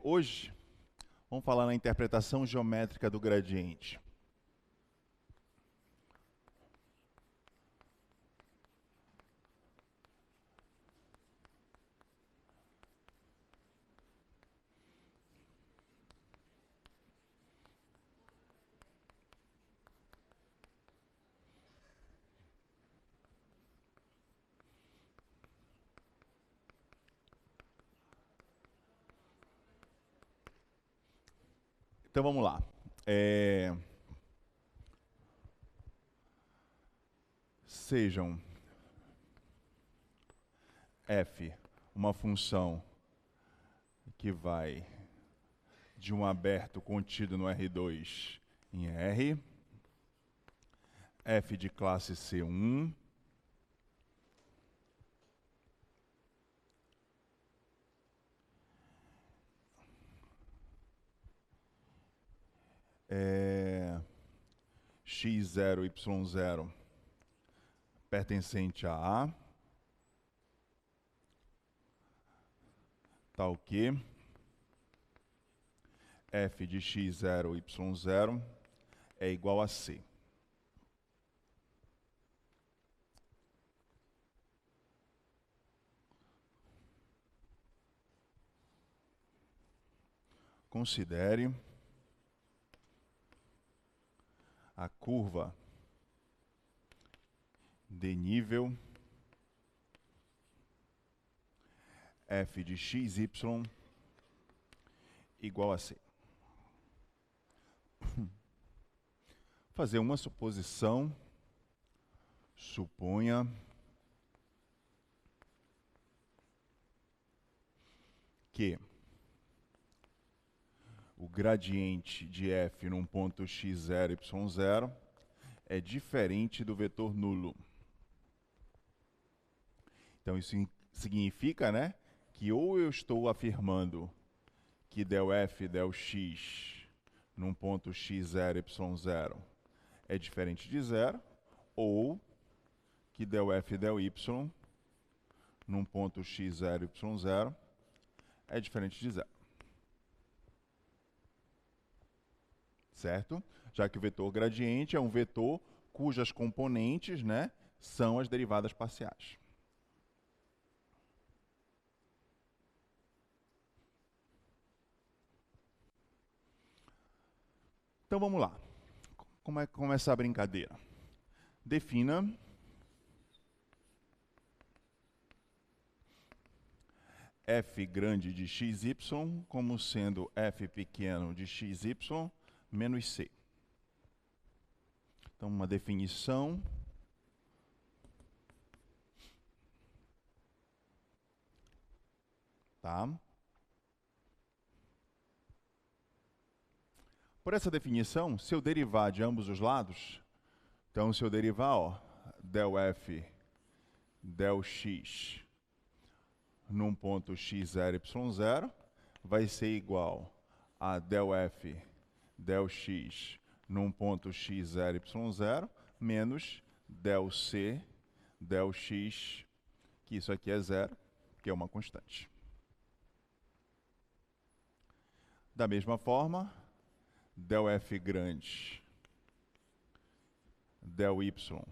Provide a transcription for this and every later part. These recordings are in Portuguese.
Hoje, vamos falar na interpretação geométrica do gradiente. Então vamos lá. Sejam f uma função que vai de um aberto contido no R2 em R, f de classe C1, x0, y0 pertencente a A, tal que f de x0, y0 é igual a C. Considere a curva de nível f de xy igual a C. Fazer uma suposição. Suponha que o gradiente de f num ponto x0, y0 é diferente do vetor nulo. Então isso significa, né, que ou eu estou afirmando que del f, del x num ponto x0, y0 é diferente de zero, ou que del f, del y num ponto x0, y0 é diferente de zero. Certo? Já que o vetor gradiente é um vetor cujas componentes, né, são as derivadas parciais. Então vamos lá. Como é que começa a brincadeira? Defina f grande de xy como sendo f pequeno de xy menos c. Então, uma definição. Tá? Por essa definição, se eu derivar de ambos os lados, então se eu derivar, ó, del f, del x num ponto x0, y0, vai ser igual a del f, del x num ponto x0, y0, menos del c, del x, que isso aqui é zero, que é uma constante. Da mesma forma, del f grande, del y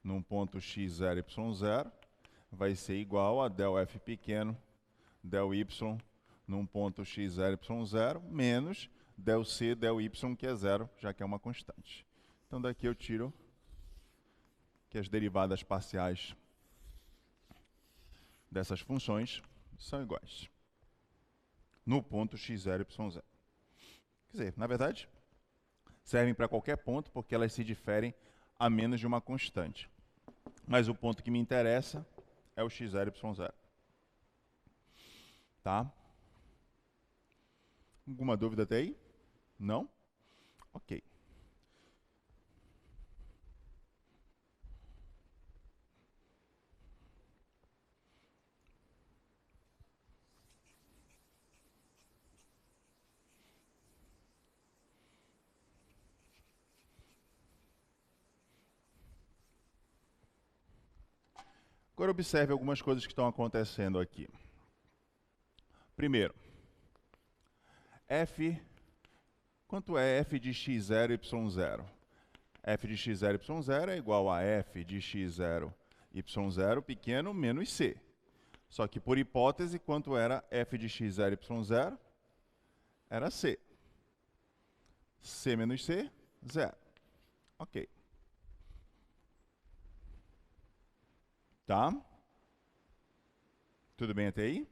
num ponto x0, y0, vai ser igual a del f pequeno, del y num ponto x0, y0, menos del c, del y, que é zero, já que é uma constante. Então daqui eu tiro que as derivadas parciais dessas funções são iguais no ponto x0, y0. Quer dizer, na verdade, servem para qualquer ponto, porque elas se diferem a menos de uma constante. Mas o ponto que me interessa é o x0, y0. Tá? Alguma dúvida até aí? Não? Ok. Agora observe algumas coisas que estão acontecendo aqui. Primeiro, f, quanto é f de x0, y0? F de x0, y0 é igual a f de x0, y0 pequeno menos c. Só que, por hipótese, quanto era f de x0, y0? Era c. C menos c, 0. Ok. Tá? Tudo bem até aí?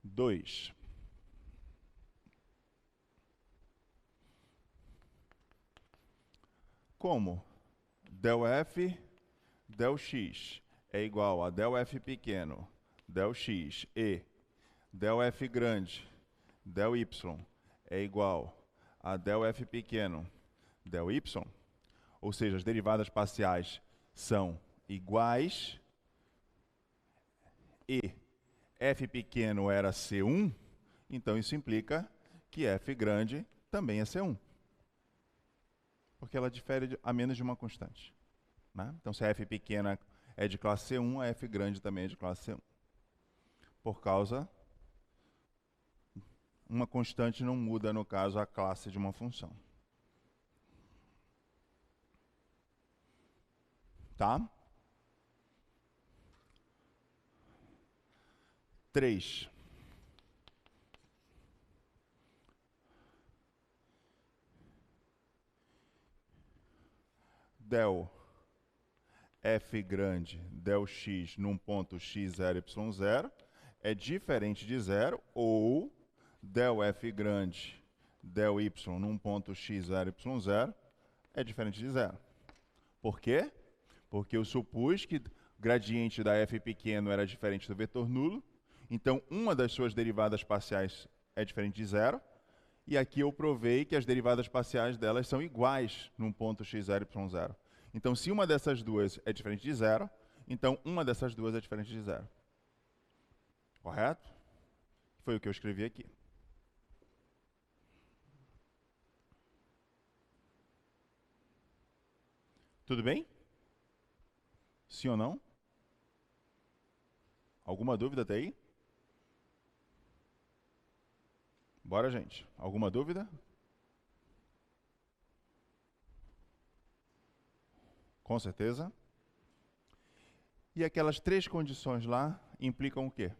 2. Como del f, del x é igual a del f pequeno, del x, e del f grande, del y é igual a del f pequeno, del y, ou seja, as derivadas parciais são iguais, e f pequeno era C1, então isso implica que f grande também é C1. Porque ela difere a menos de uma constante. Né? Então, se a f pequena é de classe C1, a f grande também é de classe C1. Por causa, uma constante não muda, no caso, a classe de uma função. Tá? 3. Del f grande, del x num ponto x0, y0 é diferente de zero, ou del f grande, del y num ponto x0, y0 é diferente de zero. Por quê? Porque eu supus que o gradiente da f pequeno era diferente do vetor nulo, então uma das suas derivadas parciais é diferente de zero, e aqui eu provei que as derivadas parciais delas são iguais num ponto x0, y0. Então, se uma dessas duas é diferente de zero, então uma dessas duas é diferente de zero. Correto? Foi o que eu escrevi aqui. Tudo bem? Sim ou não? Alguma dúvida até aí? Bora, gente. Alguma dúvida? Com certeza. E aquelas 3 condições lá implicam o quê?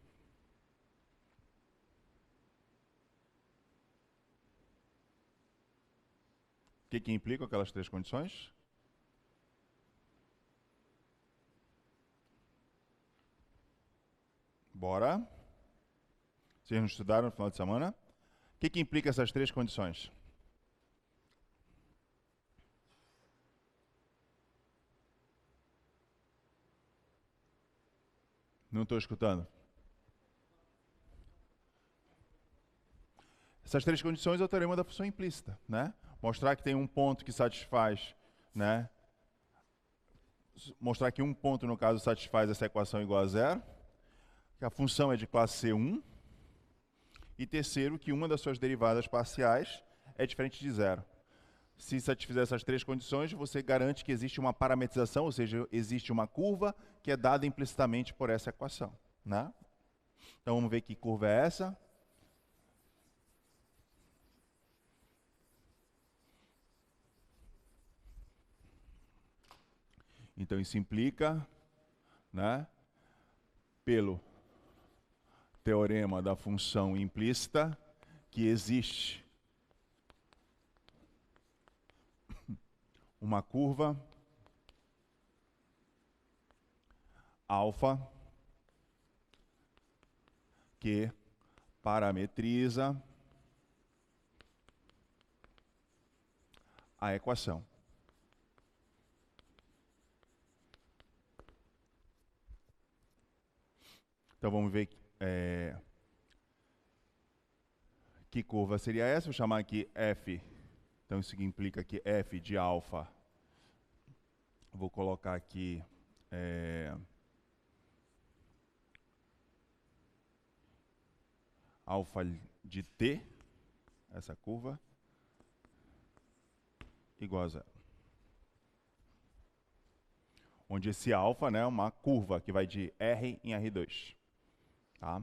O que implicam aquelas 3 condições? Bora. Vocês não estudaram no final de semana? O que implica essas 3 condições? Não estou escutando. Essas 3 condições é o teorema da função implícita, né? Mostrar que tem um ponto que satisfaz, né? Mostrar que um ponto, no caso, satisfaz essa equação igual a zero, que a função é de classe C1, e terceiro, que uma das suas derivadas parciais é diferente de zero. Se satisfizer essas 3 condições, você garante que existe uma parametrização, ou seja, existe uma curva que é dada implicitamente por essa equação, né? Então vamos ver que curva é essa. Então isso implica, né, pelo teorema da função implícita, que existe uma curva alfa que parametriza a equação. Então vamos ver que curva seria essa. Vou chamar aqui f. Então isso implica que f de alfa. Vou colocar aqui alfa de t, essa curva, igual a zero. Onde esse alfa, né, é uma curva que vai de R em R2. Tá?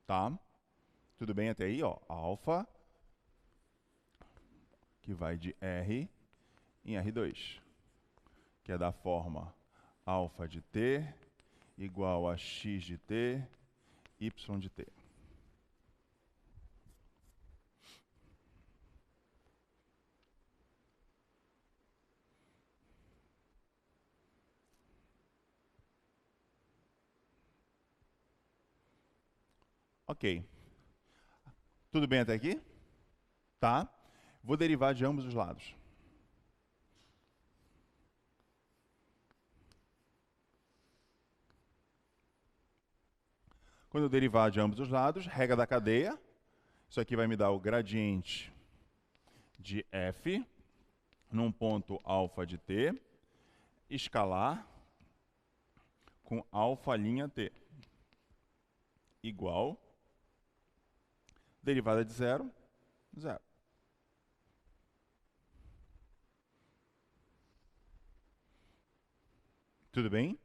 Tá? Tudo bem até aí? Ó, alfa, que vai de R em R2, que é da forma alfa de t igual a x de t, y de t. Ok. Tudo bem até aqui? Tá? Vou derivar de ambos os lados. Quando eu derivar de ambos os lados, regra da cadeia, isso aqui vai me dar o gradiente de f num ponto alfa de t, escalar com alfa linha t, igual, derivada de 0, 0. Tudo bem?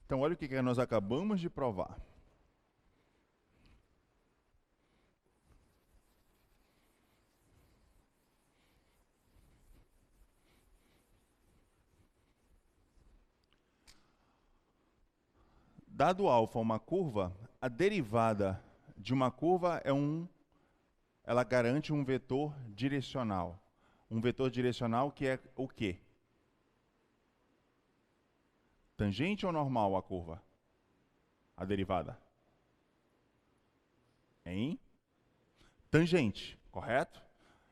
Então, olha o que nós acabamos de provar. Dado alfa uma curva, a derivada de uma curva ela garante um vetor direcional. Um vetor direcional que é o quê? Tangente ou normal a curva? A derivada? Em tangente, correto?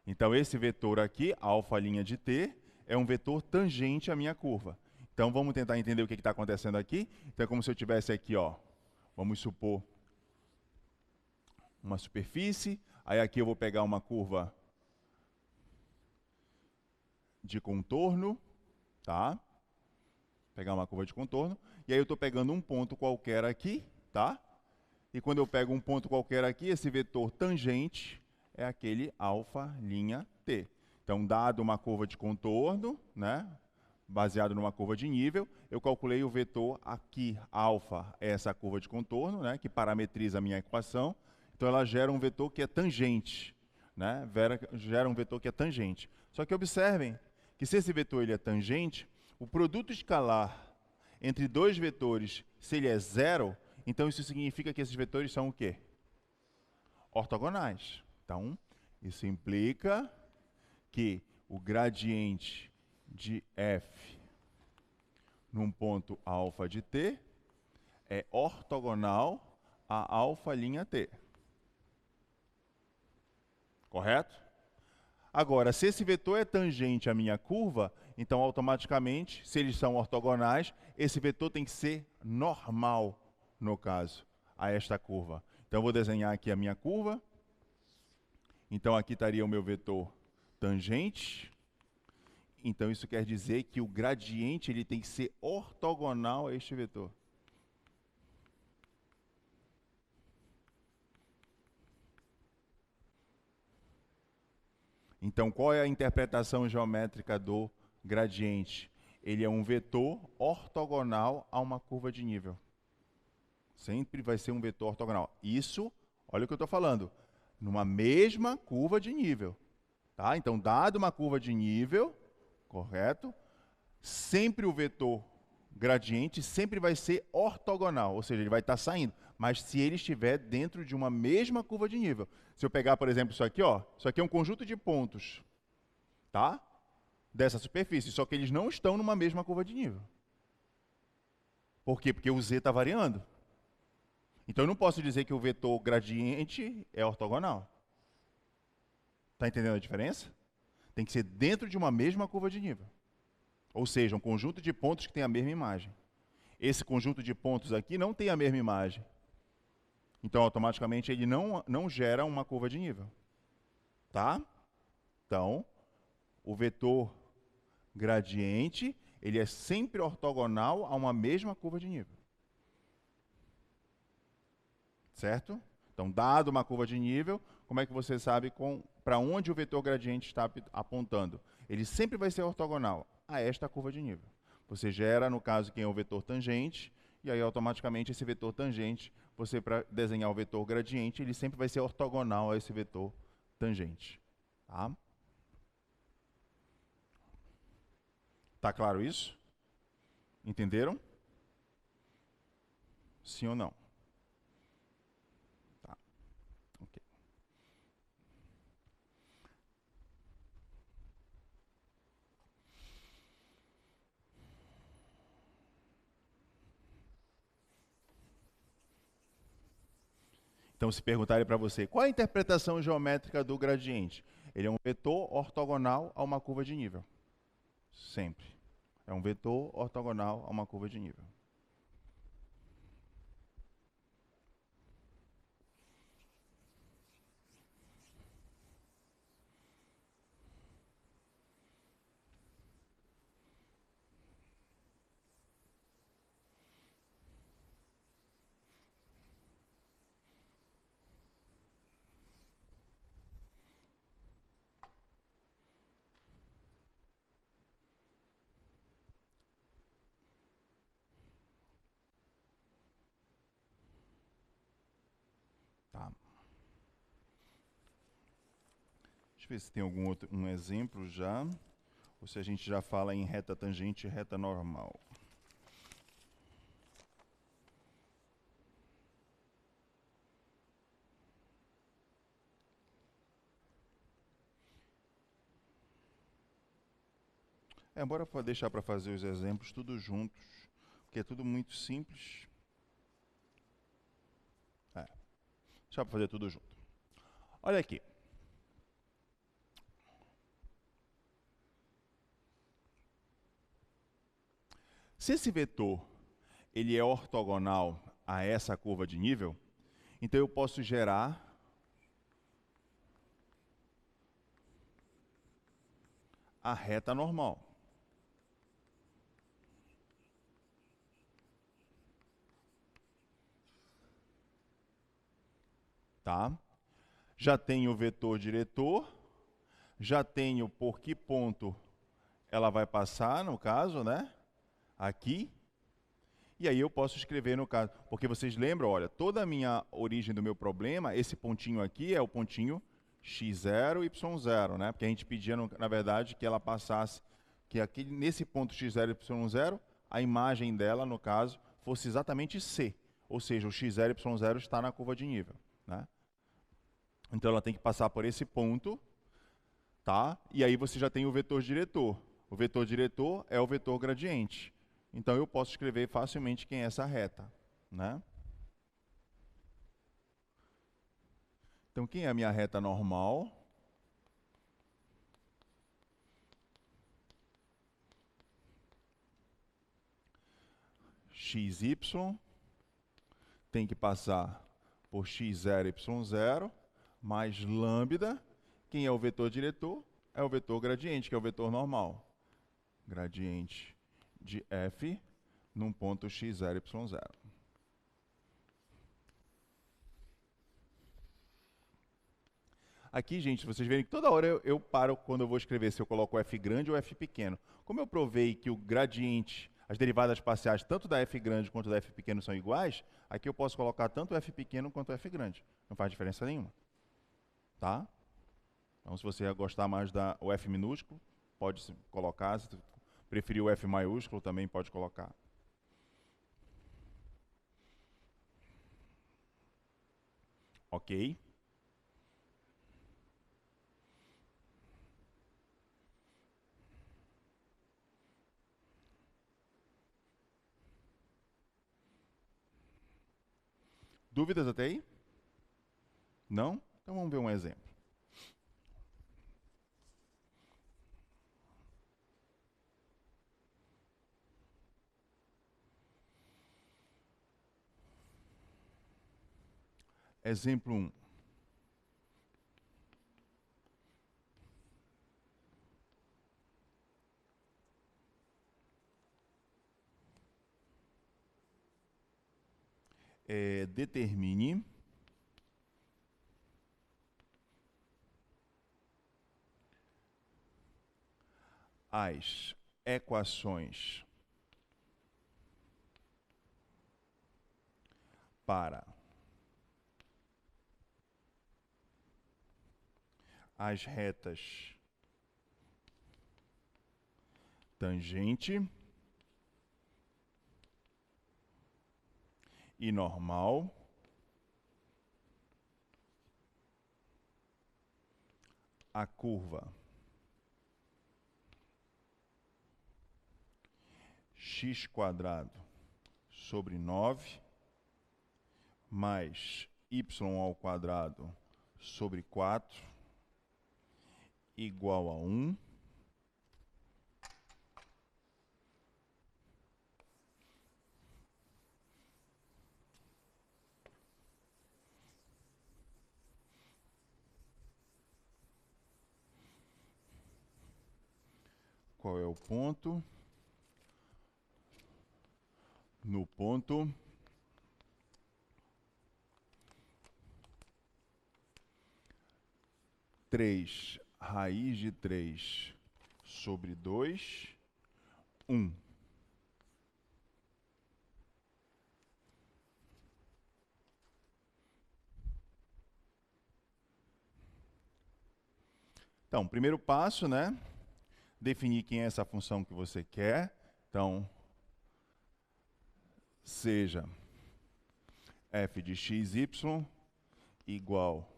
Então, esse vetor aqui, alfa linha de t, é um vetor tangente à minha curva. Então, vamos tentar entender o que está acontecendo aqui. Então, é como se eu tivesse aqui, ó, vamos supor, uma superfície. Aí aqui eu vou pegar uma curva de contorno, tá? Pegar uma curva de contorno. E aí eu estou pegando um ponto qualquer aqui, tá? E quando eu pego um ponto qualquer aqui, esse vetor tangente é aquele alfa linha t. Então, dado uma curva de contorno, né, baseado numa curva de nível, eu calculei o vetor aqui, alfa, é essa curva de contorno, né, que parametriza a minha equação. Então, ela gera um vetor que é tangente, né, gera um vetor que é tangente. Só que observem que se esse vetor ele é tangente, o produto escalar entre dois vetores, se ele é zero, então isso significa que esses vetores são o quê? Ortogonais. Então, isso implica que o gradiente de f num ponto alfa de t é ortogonal a alfa linha t. Correto? Agora, se esse vetor é tangente à minha curva, então automaticamente, se eles são ortogonais, esse vetor tem que ser normal, no caso, a esta curva. Então, eu vou desenhar aqui a minha curva. Então, aqui estaria o meu vetor tangente. Então, isso quer dizer que o gradiente ele tem que ser ortogonal a este vetor. Então, qual é a interpretação geométrica do gradiente? Ele é um vetor ortogonal a uma curva de nível. Sempre vai ser um vetor ortogonal. Isso, olha o que eu estou falando, numa mesma curva de nível. Tá? Então, dado uma curva de nível, correto? Sempre o vetor gradiente sempre vai ser ortogonal, ou seja, ele vai estar saindo. Mas se ele estiver dentro de uma mesma curva de nível. Se eu pegar, por exemplo, isso aqui, ó, isso aqui é um conjunto de pontos, tá? Dessa superfície, só que eles não estão numa mesma curva de nível. Por quê? Porque o z está variando. Então, eu não posso dizer que o vetor gradiente é ortogonal. Está entendendo a diferença? Tem que ser dentro de uma mesma curva de nível. Ou seja, um conjunto de pontos que tem a mesma imagem. Esse conjunto de pontos aqui não tem a mesma imagem. Então, automaticamente, ele não gera uma curva de nível. Tá? Então, o vetor gradiente, ele é sempre ortogonal a uma mesma curva de nível. Certo? Então, dado uma curva de nível, como é que você sabe para onde o vetor gradiente está apontando? Ele sempre vai ser ortogonal a esta curva de nível. Você gera, no caso, quem é o vetor tangente, e aí automaticamente esse vetor tangente, você para desenhar o vetor gradiente, ele sempre vai ser ortogonal a esse vetor tangente. Tá? Tá claro isso? Entenderam? Sim ou não? Tá. Ok. Então, se perguntarem para você, qual a interpretação geométrica do gradiente? Ele é um vetor ortogonal a uma curva de nível. Sempre. É um vetor ortogonal a uma curva de nível. Tá. Deixa eu ver se tem algum outro exemplo já, ou se a gente já fala em reta tangente e reta normal. Bora deixar para fazer os exemplos tudo juntos, porque é tudo muito simples. Deixa para fazer tudo junto. Olha aqui. Se esse vetor ele é ortogonal a essa curva de nível, então eu posso gerar a reta normal. Tá? Já tenho o vetor diretor, já tenho por que ponto ela vai passar, no caso, né? Aqui. E aí eu posso escrever no caso, porque vocês lembram, olha, toda a minha origem do meu problema, esse pontinho aqui é o pontinho x0, y0, né? Porque a gente pedia, na verdade, que ela passasse, que aqui nesse ponto x0, y0, a imagem dela, no caso, fosse exatamente C. Ou seja, o x0, y0 está na curva de nível, né? Então ela tem que passar por esse ponto, tá? E aí você já tem o vetor diretor. O vetor diretor é o vetor gradiente. Então eu posso escrever facilmente quem é essa reta, né? Então quem é a minha reta normal? XY tem que passar por x0, y0, mais lambda. Quem é o vetor diretor? É o vetor gradiente, que é o vetor normal. Gradiente de f num ponto x0, y0. Aqui, gente, vocês verem que toda hora eu paro quando eu vou escrever se eu coloco o f grande ou f pequeno. Como eu provei que o gradiente, as derivadas parciais, tanto da f grande quanto da f pequeno são iguais, aqui eu posso colocar tanto o f pequeno quanto o f grande. Não faz diferença nenhuma. Tá? Então, se você gostar mais da o f minúsculo, pode colocar. Se preferir o f maiúsculo, também pode colocar. Ok? Dúvidas até aí? Não? Então vamos ver um exemplo. Exemplo 1. Determine as equações para as retas tangente e normal a curva x² sobre 9 mais y² sobre 4 igual a 1. Qual é o ponto? No ponto 3 raiz de 3 sobre 2, 1. Então, primeiro passo, né? Definir quem é essa função que você quer. Então, seja f de xy igual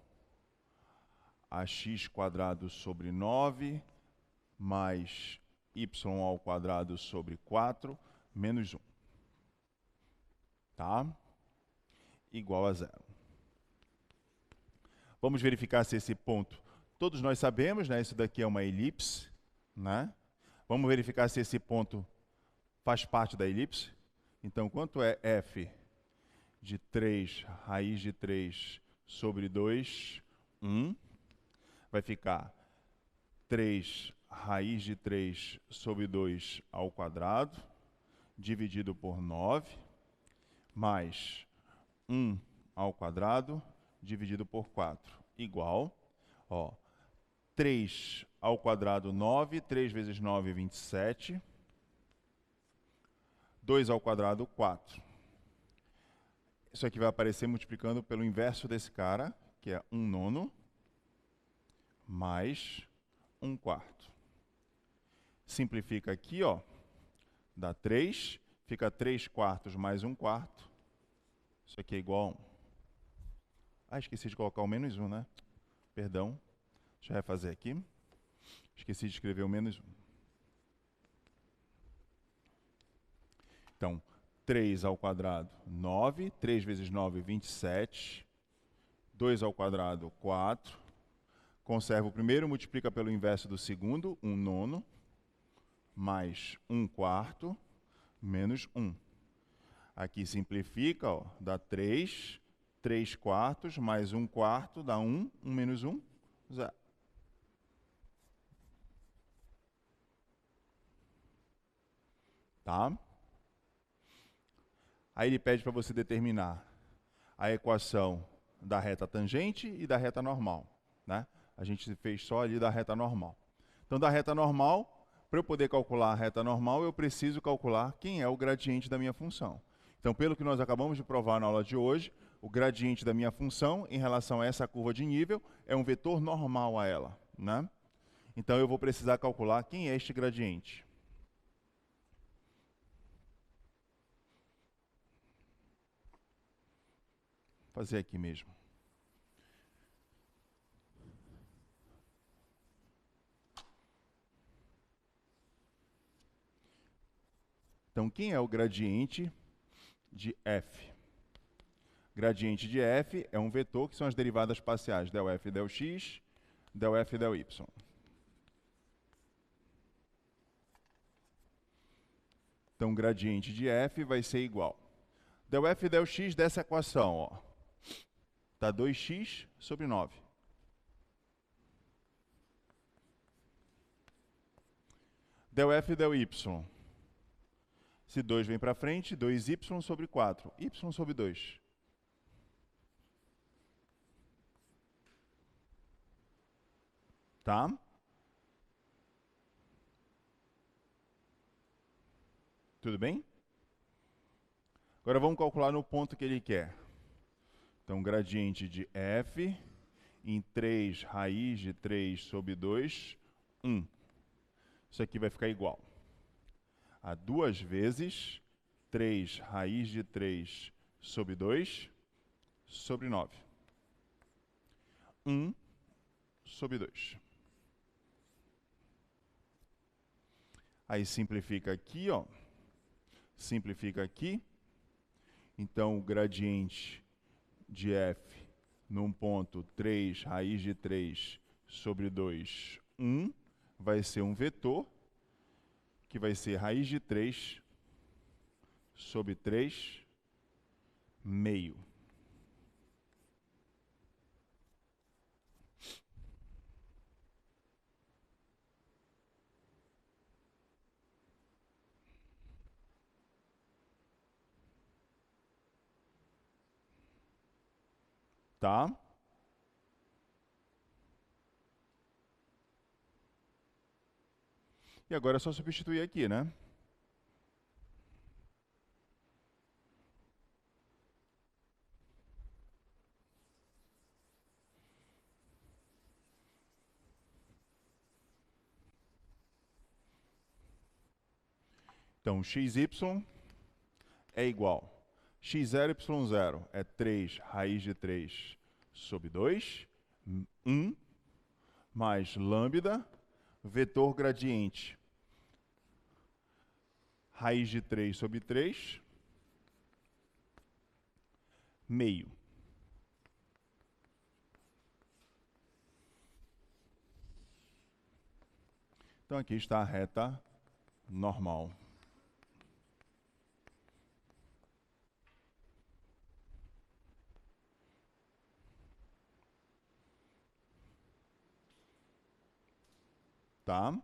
a x² sobre 9 mais y² sobre 4 menos 1. Tá? Igual a 0. Vamos verificar se esse ponto... Todos nós sabemos, né? Isso daqui é uma elipse, né? Vamos verificar se esse ponto faz parte da elipse. Então, quanto é f de 3 raiz de 3 sobre 2? 1. Vai ficar 3 raiz de 3 sobre 2 ao quadrado, dividido por 9, mais 1 ao quadrado, dividido por 4, igual, ó, 3 ao quadrado, 9, 3 vezes 9, 27, 2 ao quadrado, 4. Isso aqui vai aparecer multiplicando pelo inverso desse cara, que é 1/9, mais 1/4. Simplifica aqui, ó, dá 3, fica 3/4 mais 1/4. Isso aqui é igual a 1. Ah, esqueci de colocar o menos 1, né? Perdão. Deixa eu refazer aqui. Esqueci de escrever o menos 1. Então, 3 ao quadrado, 9. 3 vezes 9, 27. 2 ao quadrado, 4. Conserva o primeiro, multiplica pelo inverso do segundo, 1/9. Mais 1/4, menos 1. Aqui simplifica, ó, dá 3. 3/4 mais 1/4 dá 1. 1 menos 1, 0. Tá? Aí ele pede para você determinar a equação da reta tangente e da reta normal, né? A gente fez só ali da reta normal. Então, da reta normal, para eu poder calcular a reta normal, eu preciso calcular quem é o gradiente da minha função. Então, pelo que nós acabamos de provar na aula de hoje, o gradiente da minha função em relação a essa curva de nível é um vetor normal a ela, né? Então, eu vou precisar calcular quem é este gradiente. Vou fazer aqui mesmo. Então, quem é o gradiente de f? Gradiente de f é um vetor que são as derivadas parciais del f, del x, del f, del y. Então, gradiente de f vai ser igual. Del f, del x dessa equação, ó, tá 2x sobre 9. Del f, del y. Se 2 vem para frente, 2y sobre 4. Y sobre 2. Tá? Tudo bem? Agora vamos calcular no ponto que ele quer. Então, gradiente de f em 3 raiz de 3 sobre 2, 1. Isso aqui vai ficar igual a 2 vezes 3 raiz de 3 sobre 2 sobre 9. 1 sobre 2. Aí simplifica aqui, ó. Simplifica aqui. Então, o gradiente de f num ponto 3 raiz de 3 sobre 2, 1, vai ser um vetor, que vai ser raiz de 3 sobre 3, meio. Tá? E agora é só substituir aqui, né? Então, xy é igual. x0, y0 é 3 raiz de 3 sobre 2, 1, mais lambda, vetor gradiente, raiz de 3 sobre 3, meio. Então, aqui está a reta normal. Tá?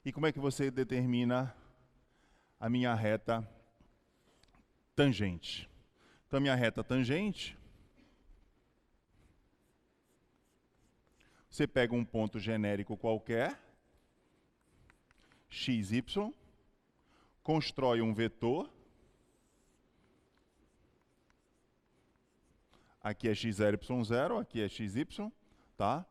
E como é que você determina a minha reta tangente? Então, a minha reta tangente, você pega um ponto genérico qualquer, x, y, constrói um vetor, aqui é x0, y0, aqui é xy, tá?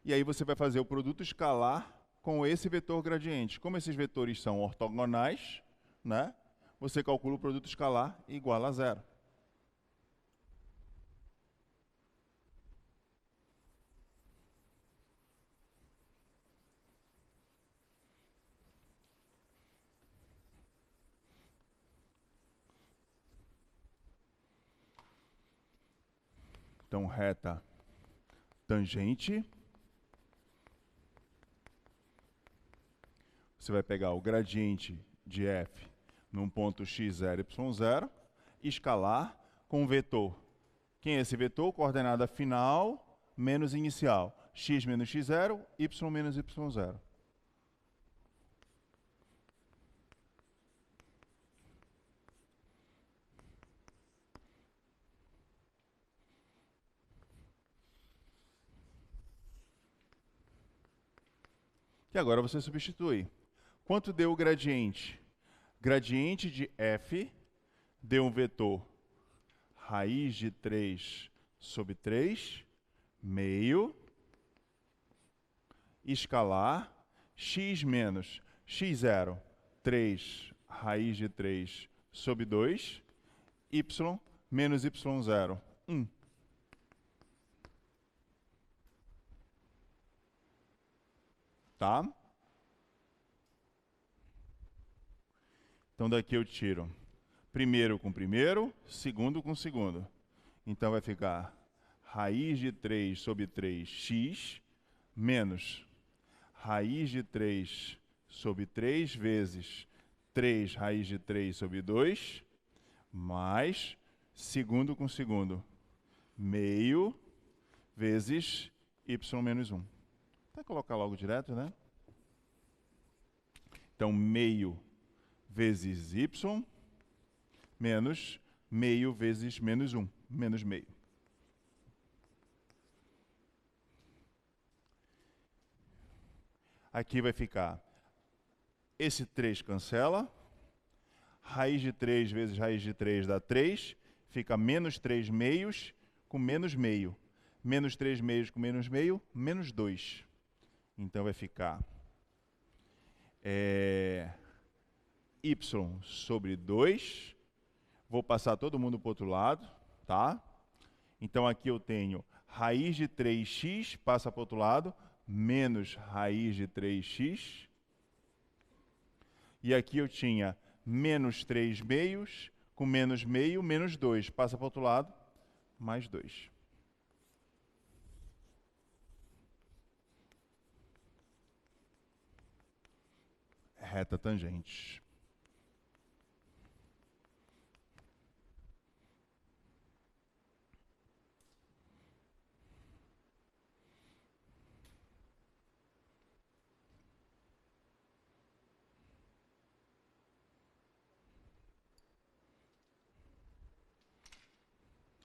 E aí você vai fazer o produto escalar com esse vetor gradiente. Como esses vetores são ortogonais, né? Você calcula o produto escalar igual a 0. Então, reta tangente, você vai pegar o gradiente de f num ponto x0, y0, escalar com o vetor. Quem é esse vetor? Coordenada final menos inicial. X menos x0, y menos y0. E agora você substitui. Quanto deu o gradiente? Gradiente de f deu um vetor raiz de 3 sobre 3, meio, escalar, x menos x0, 3 raiz de 3 sobre 2, y menos y0, 1. Tá? Então, daqui eu tiro primeiro com primeiro, segundo com segundo. Então, vai ficar raiz de 3 sobre 3x menos raiz de 3 sobre 3 vezes 3 raiz de 3 sobre 2, mais segundo com segundo, meio vezes y menos 1. Vou colocar logo direto, né? Então, meio vezes y menos meio vezes menos 1, menos meio. Aqui vai ficar, esse 3 cancela, raiz de 3 vezes raiz de 3 dá 3, fica menos 3 meios com menos meio. Menos 3 meios com menos meio, menos 2. Então vai ficar y sobre 2. Vou passar todo mundo para o outro lado, tá? Então aqui eu tenho raiz de 3x, passa para o outro lado, menos raiz de 3x. E aqui eu tinha menos 3 meios com menos meio, menos 2. Passa para o outro lado, mais 2. Reta tangente.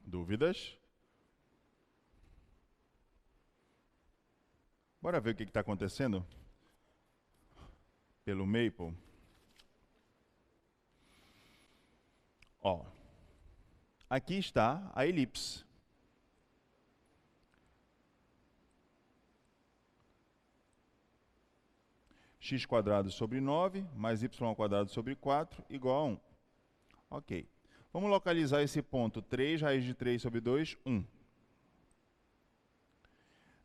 Dúvidas? Bora ver o que está acontecendo pelo Maple. Ó, aqui está a elipse. X² sobre 9 mais y² sobre 4 igual a 1. Ok. Vamos localizar esse ponto. 3 raiz de 3 sobre 2, 1.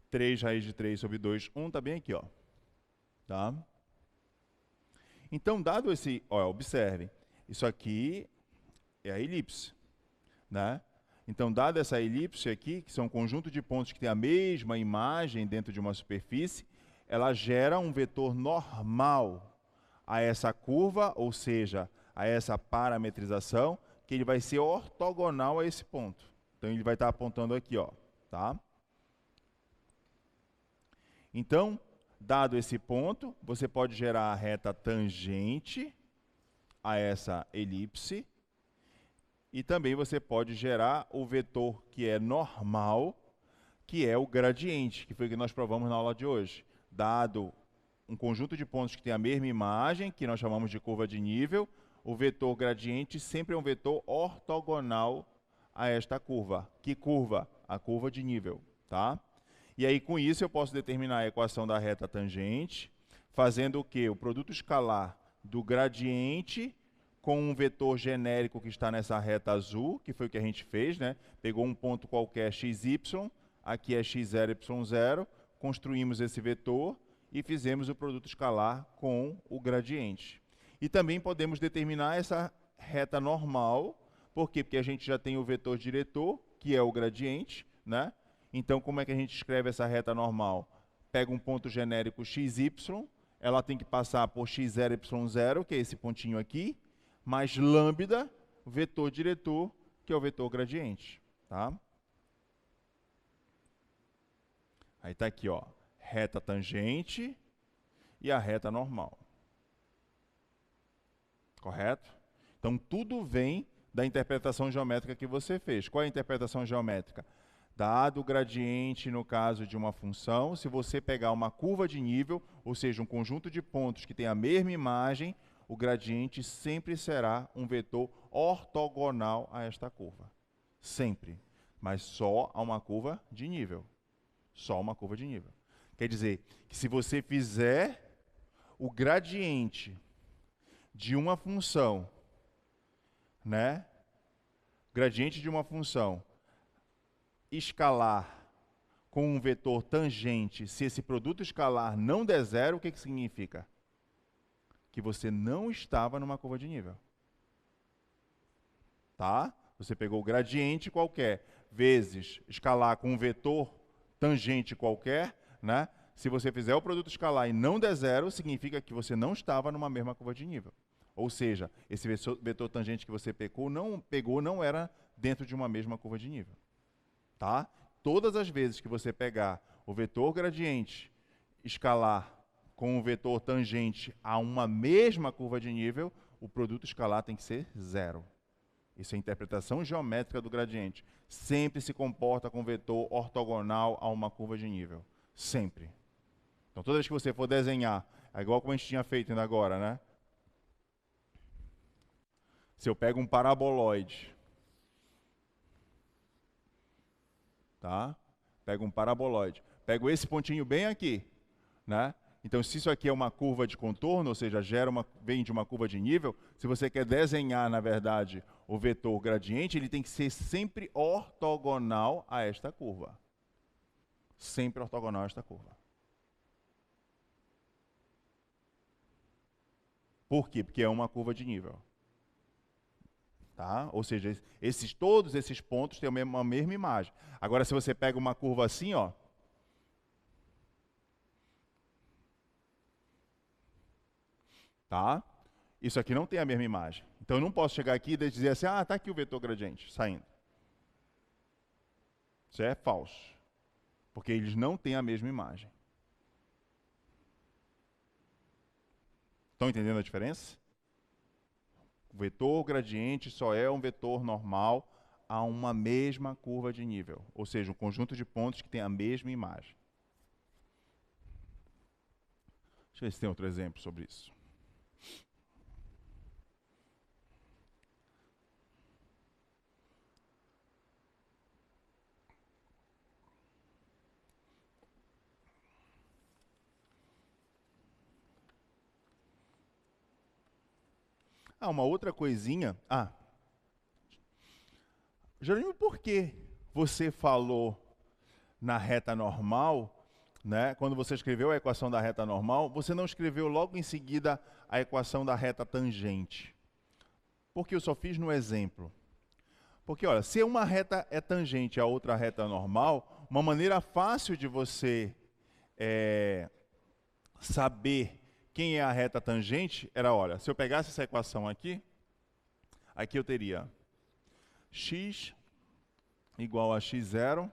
3 raiz de 3 sobre 2, 1, está bem aqui, ó. Tá? Então, dado esse... Ó, observe. Isso aqui é a elipse. Né? Então, dada essa elipse aqui, que são um conjunto de pontos que tem a mesma imagem dentro de uma superfície, ela gera um vetor normal a essa curva, ou seja, a essa parametrização, que ele vai ser ortogonal a esse ponto. Então, ele vai estar apontando aqui, ó, tá? Então, dado esse ponto, você pode gerar a reta tangente a essa elipse, e também você pode gerar o vetor que é normal, que é o gradiente, que foi o que nós provamos na aula de hoje. Dado um conjunto de pontos que tem a mesma imagem, que nós chamamos de curva de nível, o vetor gradiente sempre é um vetor ortogonal a esta curva. Que curva? A curva de nível, tá? E aí, com isso, eu posso determinar a equação da reta tangente, fazendo o quê? O produto escalar do gradiente com um vetor genérico que está nessa reta azul, que foi o que a gente fez, né? Pegou um ponto qualquer xy, aqui é x0, y0, construímos esse vetor e fizemos o produto escalar com o gradiente. E também podemos determinar essa reta normal. Por quê? Porque a gente já tem o vetor diretor, que é o gradiente, né? Então, como é que a gente escreve essa reta normal? Pega um ponto genérico xy, ela tem que passar por x0, y0, que é esse pontinho aqui, mais lambda, vetor diretor, que é o vetor gradiente. Tá? Aí está aqui, ó, reta tangente e a reta normal. Correto? Então, tudo vem da interpretação geométrica que você fez. Qual é a interpretação geométrica? Dado o gradiente, no caso de uma função, se você pegar uma curva de nível, ou seja, um conjunto de pontos que tem a mesma imagem, o gradiente sempre será um vetor ortogonal a esta curva. Sempre. Mas só a uma curva de nível. Só uma curva de nível. Quer dizer que se você fizer o gradiente de uma função, né? Gradiente de uma função escalar com um vetor tangente, se esse produto escalar não der zero, o que significa? Que você não estava numa curva de nível. Tá? Você pegou o gradiente qualquer, vezes escalar com um vetor tangente qualquer, né? Se você fizer o produto escalar e não der zero, significa que você não estava numa mesma curva de nível. Ou seja, esse vetor tangente que você pegou não era dentro de uma mesma curva de nível. Tá? Todas as vezes que você pegar o vetor gradiente, escalar com o vetor tangente a uma mesma curva de nível, o produto escalar tem que ser zero. Isso é a interpretação geométrica do gradiente. Sempre se comporta com vetor ortogonal a uma curva de nível. Sempre. Então, toda vez que você for desenhar, é igual como a gente tinha feito ainda agora, né? Se eu pego um paraboloide tá? Pego um paraboloide. Pego esse pontinho bem aqui, né? Então, se isso aqui é uma curva de contorno, ou seja, vem de uma curva de nível, se você quer desenhar, na verdade, o vetor gradiente, ele tem que ser sempre ortogonal a esta curva. Sempre ortogonal a esta curva. Por quê? Porque é uma curva de nível. Tá? Ou seja, todos esses pontos têm a mesma imagem. Agora, se você pega uma curva assim, ó, tá? Isso aqui não tem a mesma imagem. Então, eu não posso chegar aqui e dizer assim, ah, tá aqui o vetor gradiente saindo. Isso é falso. Porque eles não têm a mesma imagem. Estão entendendo a diferença? O vetor gradiente só é um vetor normal a uma mesma curva de nível. Ou seja, um conjunto de pontos que tem a mesma imagem. Deixa eu ver se tem outro exemplo sobre isso. Ah, uma outra coisinha. Ah, Jerônimo, por que você falou na reta normal, né? Quando você escreveu a equação da reta normal, você não escreveu logo em seguida a equação da reta tangente? Porque eu só fiz no exemplo. Porque, olha, se uma reta é tangente a outra reta normal, uma maneira fácil de você saber quem é a reta tangente era, olha, se eu pegasse essa equação aqui, aqui eu teria x igual a x0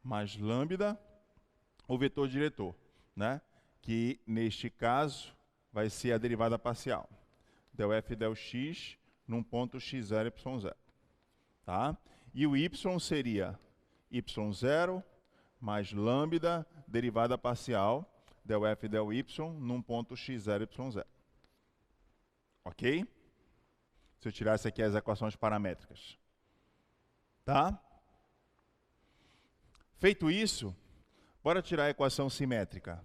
mais lambda, o vetor diretor, né? Que neste caso vai ser a derivada parcial. Del f del x num ponto x0, y0. Tá? E o y seria y0 mais lambda, derivada parcial, del f del y num ponto x0, y0. Ok? Se eu tirasse aqui as equações paramétricas. Tá? Feito isso, bora tirar a equação simétrica.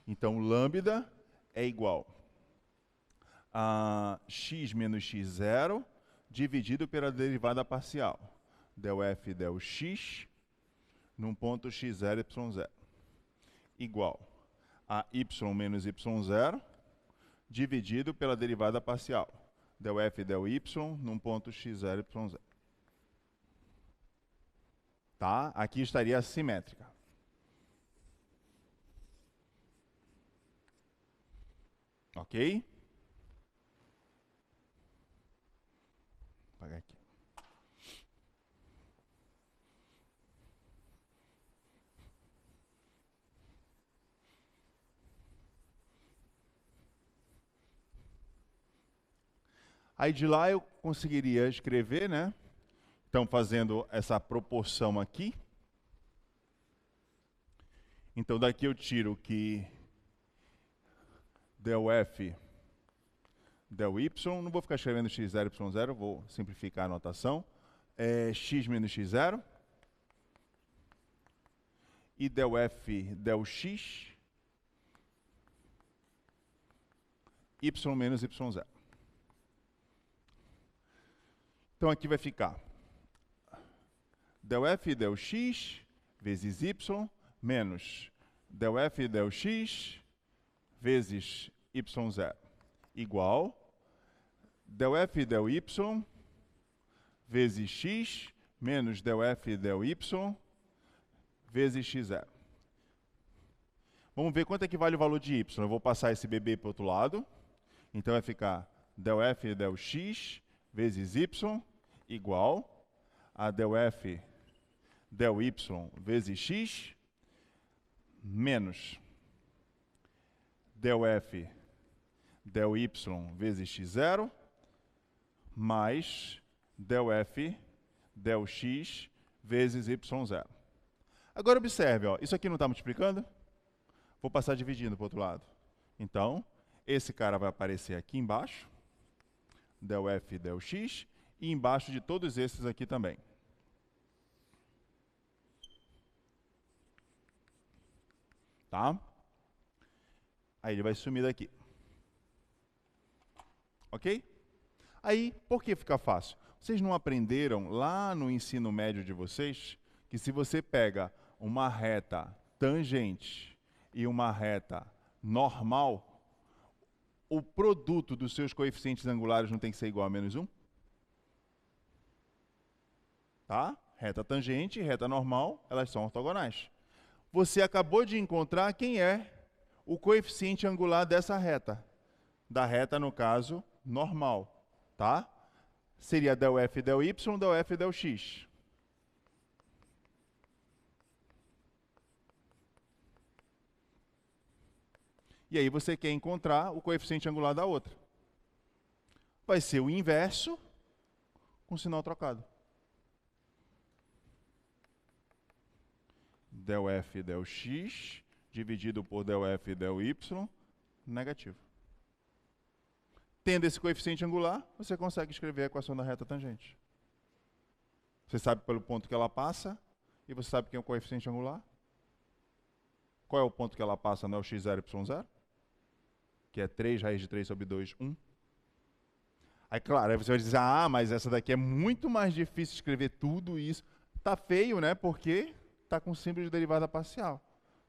Então, lambda é igual a x menos x0 dividido pela derivada parcial. Del f del x num ponto x0, y0. Igual a y menos y0 dividido pela derivada parcial. Del f del y num ponto x0, y0. Tá? Aqui estaria simétrica. Ok? Vou apagar aqui. Aí de lá eu conseguiria escrever, né? Então, fazendo essa proporção aqui. Então, daqui eu tiro que del f del y, não vou ficar escrevendo x0, y0, vou simplificar a notação. É x menos x0. E del f del x, y menos y0. Então, aqui vai ficar del f del x vezes y menos del f del x vezes y0 igual del f del y vezes x menos del f del y vezes x0. Vamos ver quanto é que vale o valor de y. Eu vou passar esse bebê para o outro lado. Então vai ficar del f del x vezes y igual a del f del y vezes x menos del f del y vezes x0 mais del f del x vezes y0. Agora observe, ó, isso aqui não está multiplicando? Vou passar dividindo para o outro lado. Então, esse cara vai aparecer aqui embaixo, del f del x, e embaixo de todos esses aqui também. tá? Aí ele vai sumir daqui. Ok? Aí, por que fica fácil? Vocês não aprenderam lá no ensino médio de vocês que se você pega uma reta tangente e uma reta normal, o produto dos seus coeficientes angulares não tem que ser igual a -1? Tá? Reta tangente e reta normal, elas são ortogonais. Você acabou de encontrar quem é o coeficiente angular dessa reta. Da reta, no caso, normal. Tá? Seria del F, del Y, del F, del X. E aí você quer encontrar o coeficiente angular da outra. Vai ser o inverso com sinal trocado. Del F, del X, dividido por del F, del Y, negativo. Tendo esse coeficiente angular, você consegue escrever a equação da reta tangente. Você sabe pelo ponto que ela passa, e você sabe quem é o coeficiente angular? Qual é o ponto que ela passa no x0, y0? Que é 3 raiz de 3 sobre 2, 1. Aí, claro, aí você vai dizer, ah, mas essa daqui é muito mais difícil escrever tudo isso. Tá feio, né? Porque tá com símbolo de derivada parcial.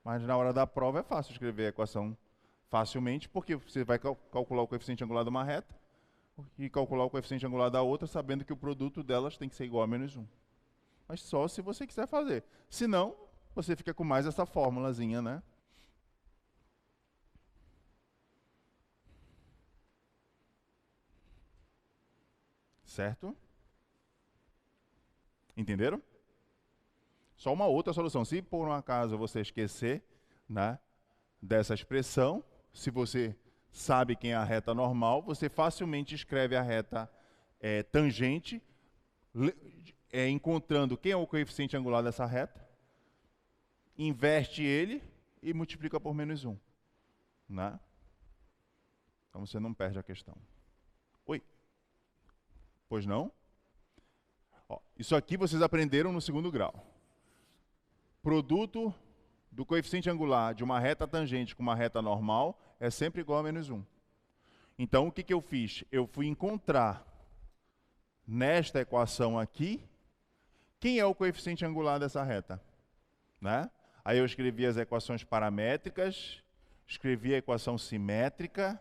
Mas na hora da prova é fácil escrever a equação facilmente, porque você vai calcular o coeficiente angular de uma reta e calcular o coeficiente angular da outra, sabendo que o produto delas tem que ser igual a -1. Mas só se você quiser fazer. Se não, você fica com mais essa fórmulazinha, né? Certo? Entenderam? Só uma outra solução. Se por um acaso você esquecer, né, dessa expressão, se você sabe quem é a reta normal, você facilmente escreve a reta tangente, encontrando quem é o coeficiente angular dessa reta, inverte ele e multiplica por -1. Né? Então você não perde a questão. Oi? Pois não? Ó, isso aqui vocês aprenderam no segundo grau. Produto do coeficiente angular de uma reta tangente com uma reta normal é sempre igual a -1. Então, o que eu fiz? Eu fui encontrar nesta equação aqui quem é o coeficiente angular dessa reta. Né? Aí eu escrevi as equações paramétricas, escrevi a equação simétrica,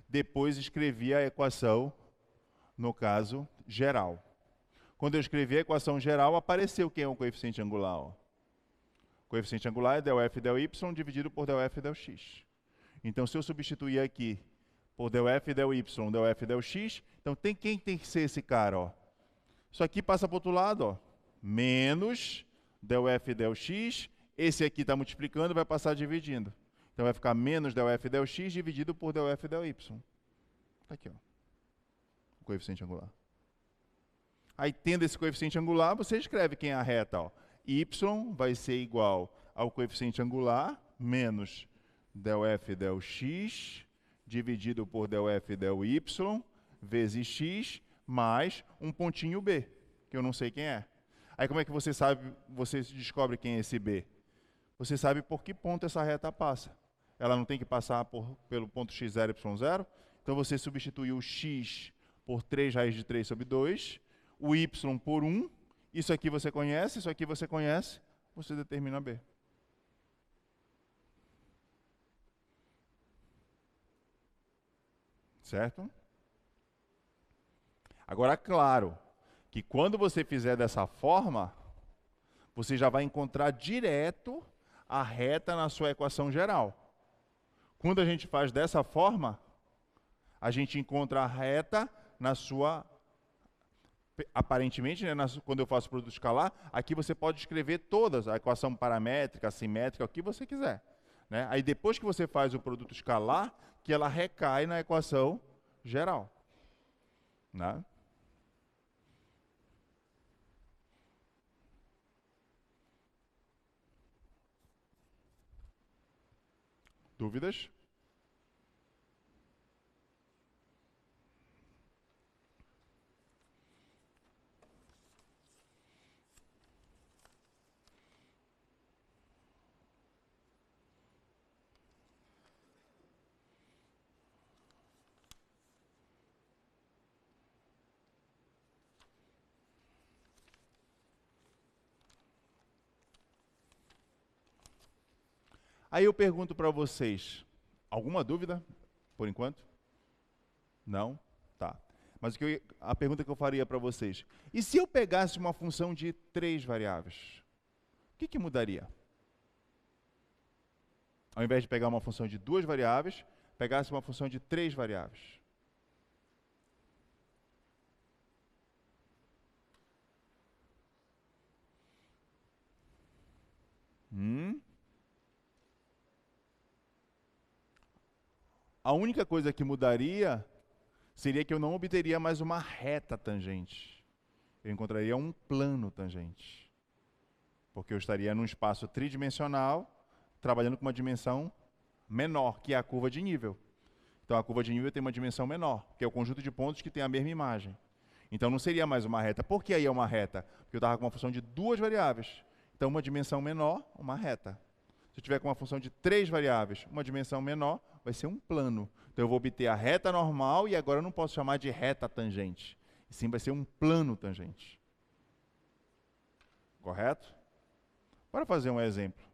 depois escrevi a equação, no caso, geral. Quando eu escrevi a equação geral, apareceu quem é o coeficiente angular. Ó. O coeficiente angular é del F del Y dividido por del F del X. Então, se eu substituir aqui por del F del Y, del F del X, então quem tem que ser esse cara? Ó? Isso aqui passa para o outro lado, ó. Menos del F del X, esse aqui está multiplicando, vai passar dividindo. Então vai ficar menos del F del X dividido por del F del Y. Está aqui, ó. O coeficiente angular. Aí, tendo esse coeficiente angular, você escreve quem é a reta. Ó. Y vai ser igual ao coeficiente angular menos del F del X dividido por del F del Y vezes X mais um pontinho B, que eu não sei quem é. Aí como é que você sabe, você descobre quem é esse B? Você sabe por que ponto essa reta passa. Ela não tem que passar pelo ponto x0, y0. Então você substitui o x por 3 raiz de 3 sobre 2, o y por 1, isso aqui você conhece, isso aqui você conhece, você determina B. Certo? Agora, claro, que quando você fizer dessa forma, você já vai encontrar direto a reta na sua equação geral. Quando a gente faz dessa forma, a gente encontra a reta na sua... Aparentemente, né, quando eu faço produto escalar, aqui você pode escrever todas, a equação paramétrica, simétrica, o que você quiser. Né? Aí depois que você faz o produto escalar, que ela recai na equação geral. Né? Dúvidas? Aí eu pergunto para vocês, alguma dúvida, por enquanto? Não? Tá. Mas a pergunta que eu faria para vocês, e se eu pegasse uma função de 3 variáveis? O que mudaria? Ao invés de pegar uma função de 2 variáveis, pegasse uma função de 3 variáveis. A única coisa que mudaria seria que eu não obteria mais uma reta tangente. Eu encontraria um plano tangente. Porque eu estaria num espaço tridimensional, trabalhando com uma dimensão menor, que é a curva de nível. Então a curva de nível tem uma dimensão menor, que é o conjunto de pontos que tem a mesma imagem. Então não seria mais uma reta. Por que aí é uma reta? Porque eu estava com uma função de 2 variáveis. Então uma dimensão menor, uma reta. Se eu tiver com uma função de 3 variáveis, uma dimensão menor, vai ser um plano. Então eu vou obter a reta normal e agora eu não posso chamar de reta tangente. E sim vai ser um plano tangente. Correto? Bora fazer um exemplo.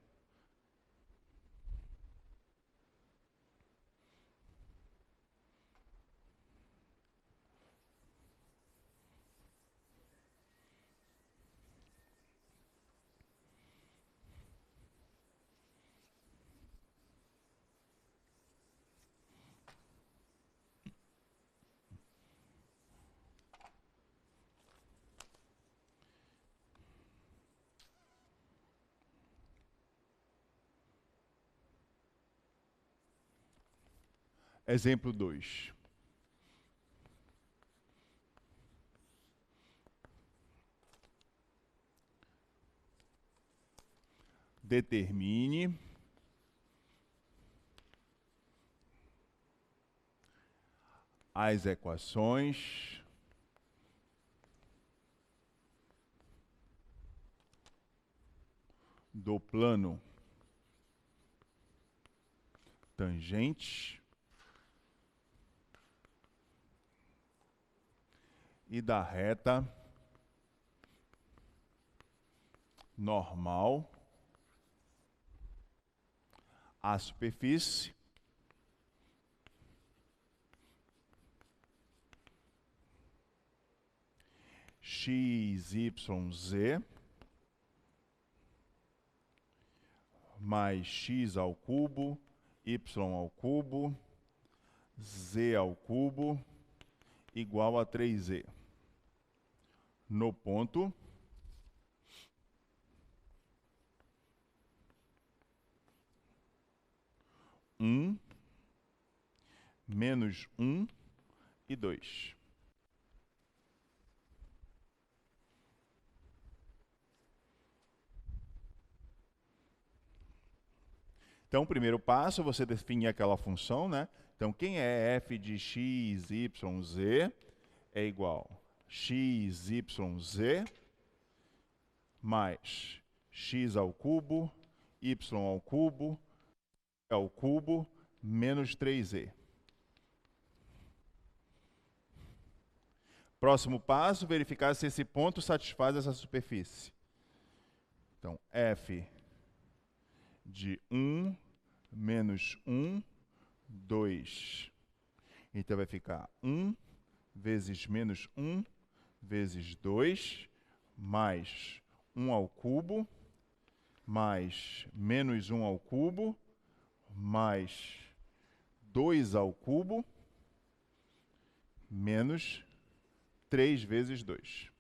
Exemplo 2. Determine as equações do plano tangente e da reta normal à superfície x, y, z mais x ao cubo, y ao cubo, z ao cubo, igual a 3z. No ponto menos 1 e 2. Então, o primeiro passo, você definir aquela função, né? Então, quem é f de x, y, z é igual a x, y, z mais x ao cubo, y ao cubo, menos 3z. Próximo passo, verificar se esse ponto satisfaz essa superfície. Então, f de 1 menos 1, 2. Então vai ficar 1 vezes menos 1 vezes 2, mais 1 ao cubo, mais menos 1 ao cubo, mais 2 ao cubo, menos 3 vezes 2.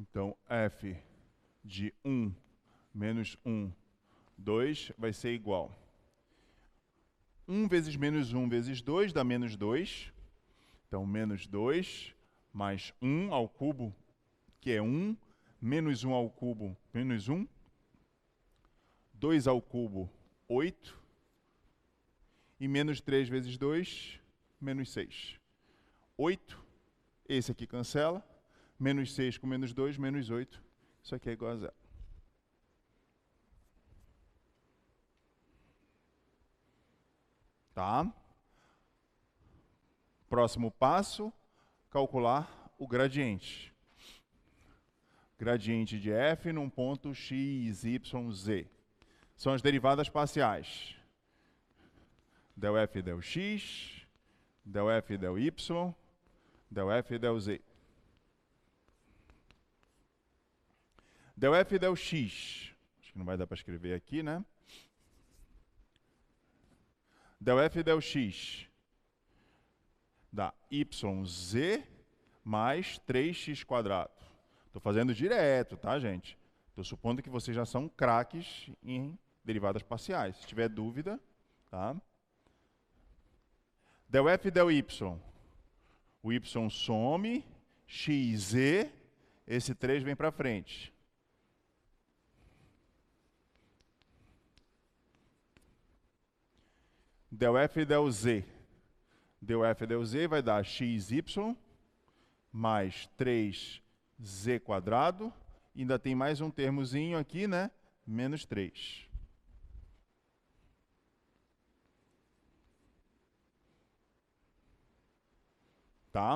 Então, f de 1 menos 1, 2 vai ser igual. 1 vezes menos 1 vezes 2 dá menos 2. Então, menos 2 mais 1 ao cubo, que é 1, menos 1 ao cubo, menos 1. 2 ao cubo, 8. E menos 3 vezes 2, menos 6. 8 esse aqui cancela, menos 6 com menos 2, menos 8, isso aqui é igual a zero. Tá? Próximo passo, calcular o gradiente. Gradiente de f num ponto x, y, z. São as derivadas parciais. Del f, del x, del f, del y, del f, del z. Del f, del x. Acho que não vai dar para escrever aqui, né? Del f, del x. Dá yz mais 3x quadrado. Estou fazendo direto, tá, gente? Estou supondo que vocês já são craques em derivadas parciais. Se tiver dúvida, tá? Del f, del y. O y some, x, esse 3 vem para frente. Del f, del z. Del f, del z vai dar xy mais 3z quadrado. Ainda tem mais um termozinho aqui, né? Menos 3. Tá?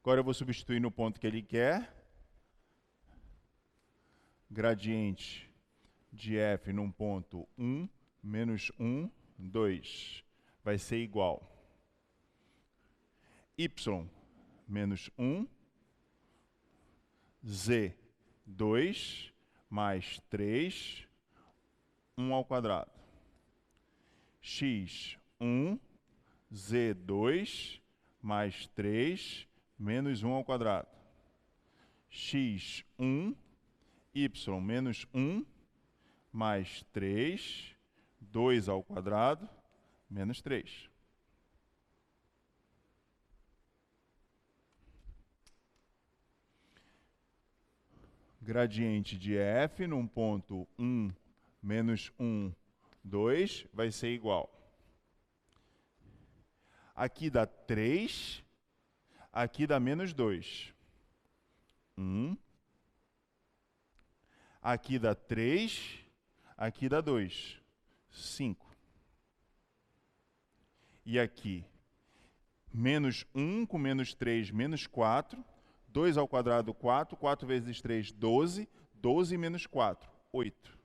Agora eu vou substituir no ponto que ele quer. Gradiente de f num ponto 1, menos 1, 2. Vai ser igual y menos 1, z, 2, mais 3, 1 ao quadrado. X, 1, z, 2, mais 3, menos 1 ao quadrado. X, 1, y menos 1, mais 3, 2 ao quadrado, menos 3. Gradiente de f num ponto 1, menos 1, 2, vai ser igual. Aqui dá 3, aqui dá menos 2. 1. Aqui dá 3, aqui dá 2. 5. E aqui, menos 1 com menos 3, menos 4. 2 ao quadrado, 4. 4 vezes 3, 12. 12 menos 4, 8.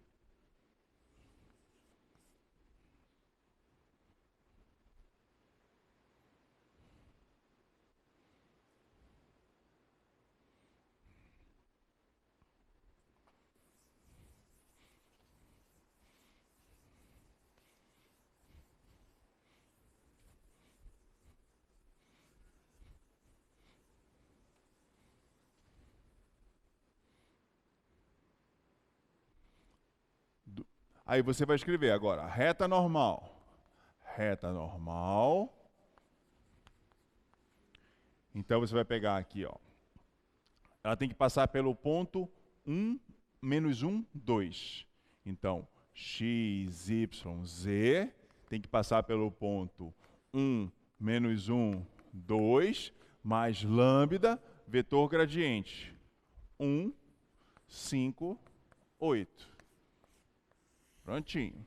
Aí você vai escrever agora, reta normal. Reta normal. Então você vai pegar aqui, ó. Ela tem que passar pelo ponto 1, menos 1, 2. Então, x, y, z tem que passar pelo ponto 1, menos 1, 2, mais lambda, vetor gradiente. 1, 5, 8. Prontinho.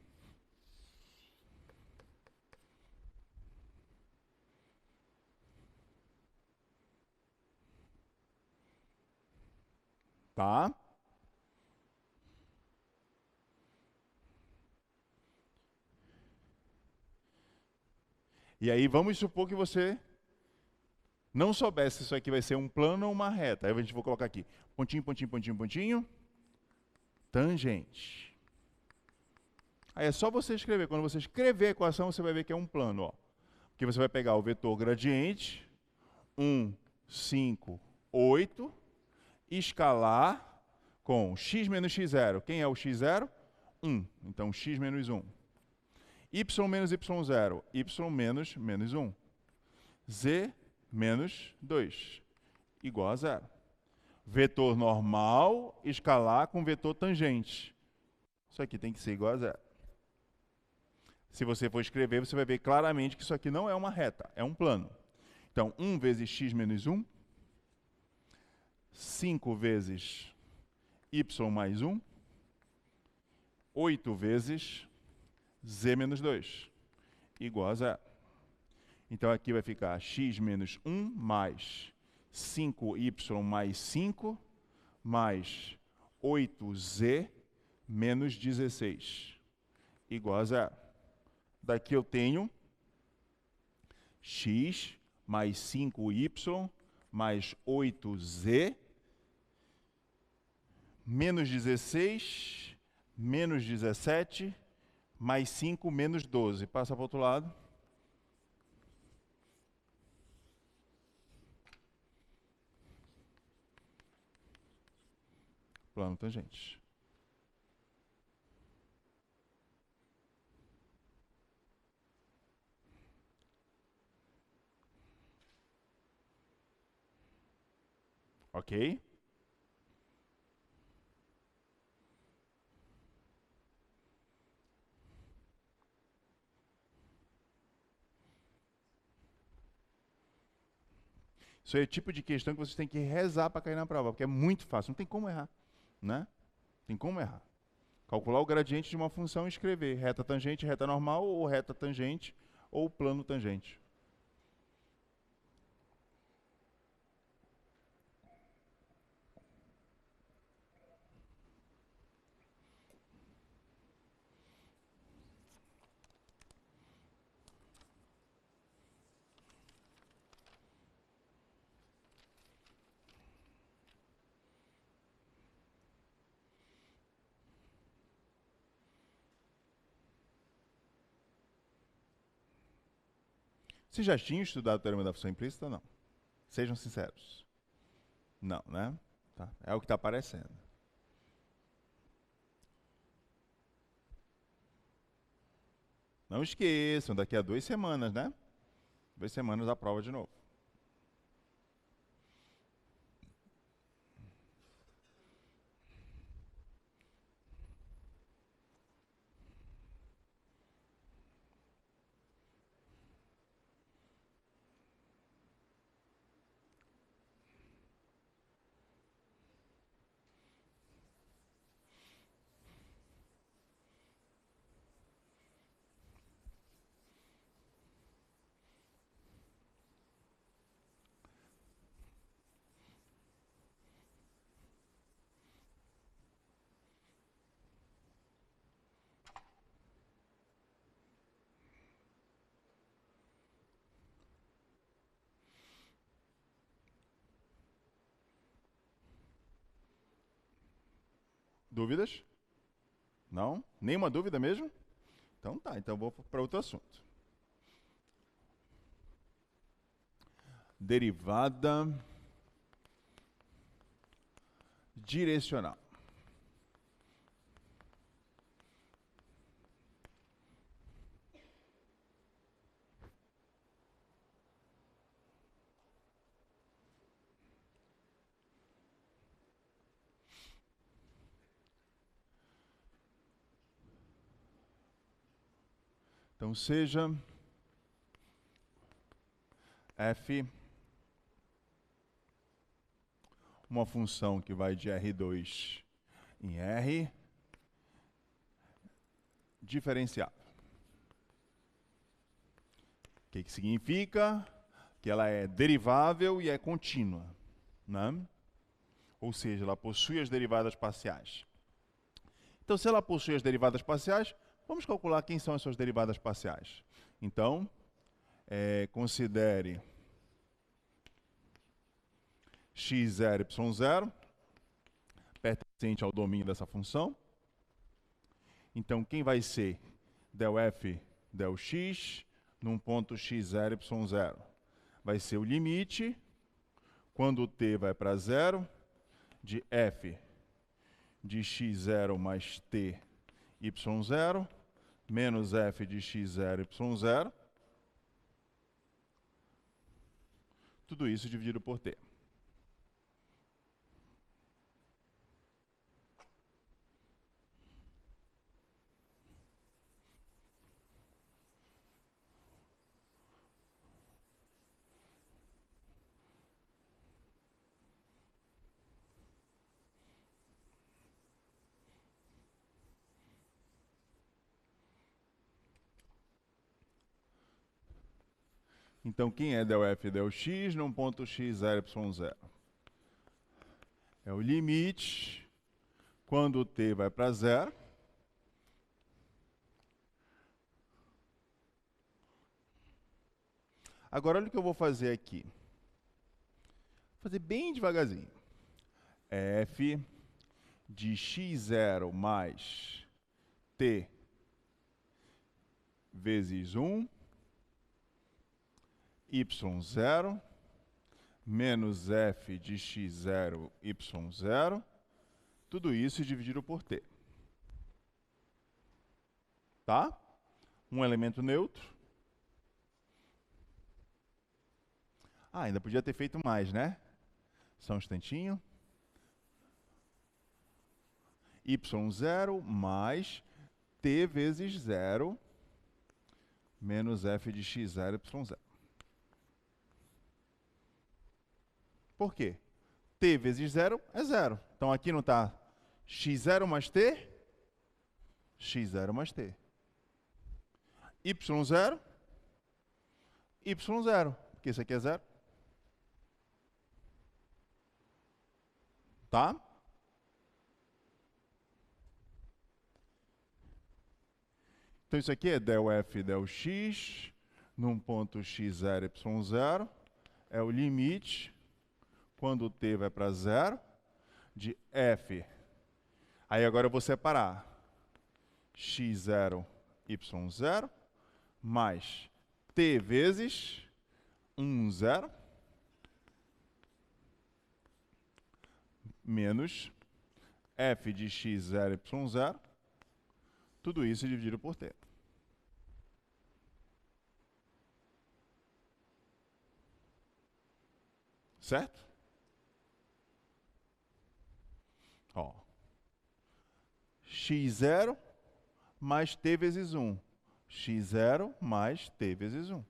Tá? E aí vamos supor que você não soubesse se isso aqui vai ser um plano ou uma reta. Aí a gente vai colocar aqui, pontinho, pontinho, pontinho, pontinho, tangente. Aí é só você escrever. Quando você escrever a equação, você vai ver que é um plano, ó. Porque você vai pegar o vetor gradiente, 1, 5, 8, escalar com x menos x0. Quem é o x0? 1. Então, x menos 1. Y menos y0. Y menos menos 1. Z menos 2. Igual a 0. Vetor normal, escalar com vetor tangente. Isso aqui tem que ser igual a 0. Se você for escrever, você vai ver claramente que isso aqui não é uma reta, é um plano. Então, 1 vezes x menos 1, 5 vezes y mais 1, 8 vezes z menos 2, igual a 0. Então, aqui vai ficar x menos 1 mais 5y mais 5 mais 8z menos 16, igual a 0. Daqui eu tenho x mais 5y mais 8z menos 16 menos 17 mais 5 menos 12. Passa para o outro lado. Plano tangente. Ok? Isso aí é o tipo de questão que vocês têm que rezar para cair na prova, porque é muito fácil, não tem como errar, né? Tem como errar. Calcular o gradiente de uma função e escrever reta tangente, reta normal, ou reta tangente, ou plano tangente. Vocês já tinham estudado o teorema da função implícita ou não? Sejam sinceros. Não, né? Tá. É o que está aparecendo. Não esqueçam, daqui a 2 semanas, né? 2 semanas a prova de novo. Dúvidas? Não? Nenhuma dúvida mesmo? Então tá, então eu vou para outro assunto. Derivada direcional. Então seja f uma função que vai de R2 em R diferenciável. O que significa? Que ela é derivável e é contínua, né? Ou seja, ela possui as derivadas parciais. Então, se ela possui as derivadas parciais, vamos calcular quem são as suas derivadas parciais. Então, considere x0, y0, pertencente ao domínio dessa função. Então, quem vai ser del f, del x, num ponto x0, y0? Vai ser o limite, quando o t vai para 0, de f de x0 mais t, y0, menos f de x0, y0. Tudo isso dividido por t. Então, quem é del f del x num ponto x, 0, y0? É o limite quando o t vai para 0. Agora, olha o que eu vou fazer aqui. Vou fazer bem devagarzinho. F de x0 mais t vezes 1, y0, menos f de x0, y0, tudo isso dividido por t. Tá? Um elemento neutro. Ah, ainda podia ter feito mais, né? Só um instantinho. y0 mais t vezes 0 menos f de x0, y0. Por quê? T vezes 0 é 0. Então, aqui não está x0 mais t, x0 mais t. y0, y0, porque isso aqui é 0. Tá? Então, isso aqui é del f del x num ponto x0, y0. É o limite, quando o t vai para 0, de f. Aí agora eu vou separar x0, y0, mais t vezes 1, 0, menos f de x0, y0, tudo isso dividido por t. Certo? Ó. x0 mais t vezes 1. x0 mais t vezes 1.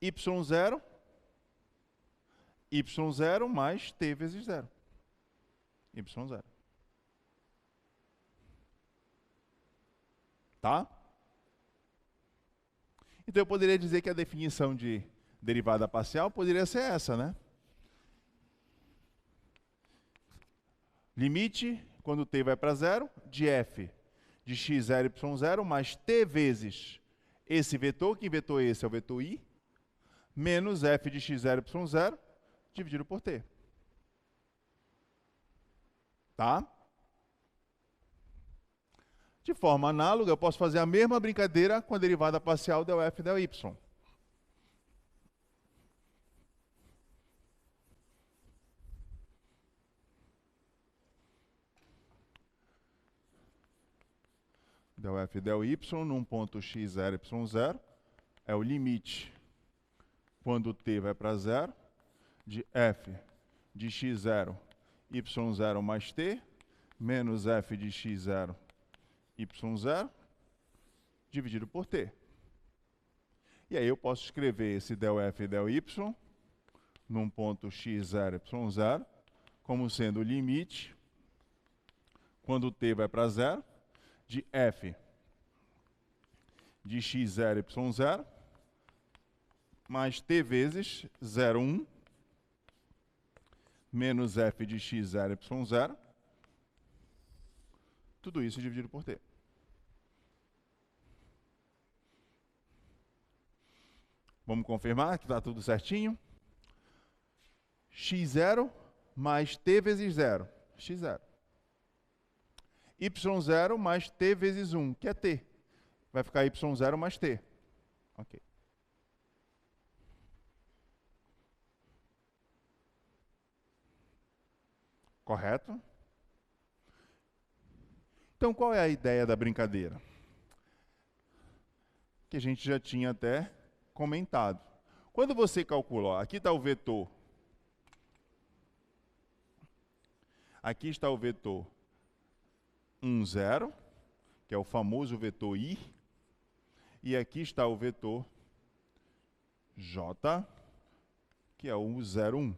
y0, y0 mais t vezes 0. y0. Tá? Então eu poderia dizer que a definição de derivada parcial poderia ser essa, né? Limite, quando t vai para 0, de f de x0, y0, mais t vezes esse vetor, que vetor esse é o vetor i, menos f de x0, y0, dividido por t. Tá? De forma análoga, eu posso fazer a mesma brincadeira com a derivada parcial del f del y. Del f del y num ponto x0, y0 é o limite, quando t vai para 0, de f de x0, y0 mais t, menos f de x0, y0, dividido por t. E aí eu posso escrever esse del f del y num ponto x0, y0 como sendo o limite, quando t vai para 0, de f de x0, y0 mais t vezes 0, 1 menos f de x0, y0, tudo isso dividido por t. Vamos confirmar que está tudo certinho? x0 mais t vezes 0, x0. y0 mais t vezes 1, que é t. Vai ficar y0 mais t. Ok. Correto? Então, qual é a ideia da brincadeira? Que a gente já tinha até comentado. Quando você calcula, ó, aqui está o vetor. Aqui está o vetor 1, 0, que é o famoso vetor i. E aqui está o vetor j, que é o 0, 1.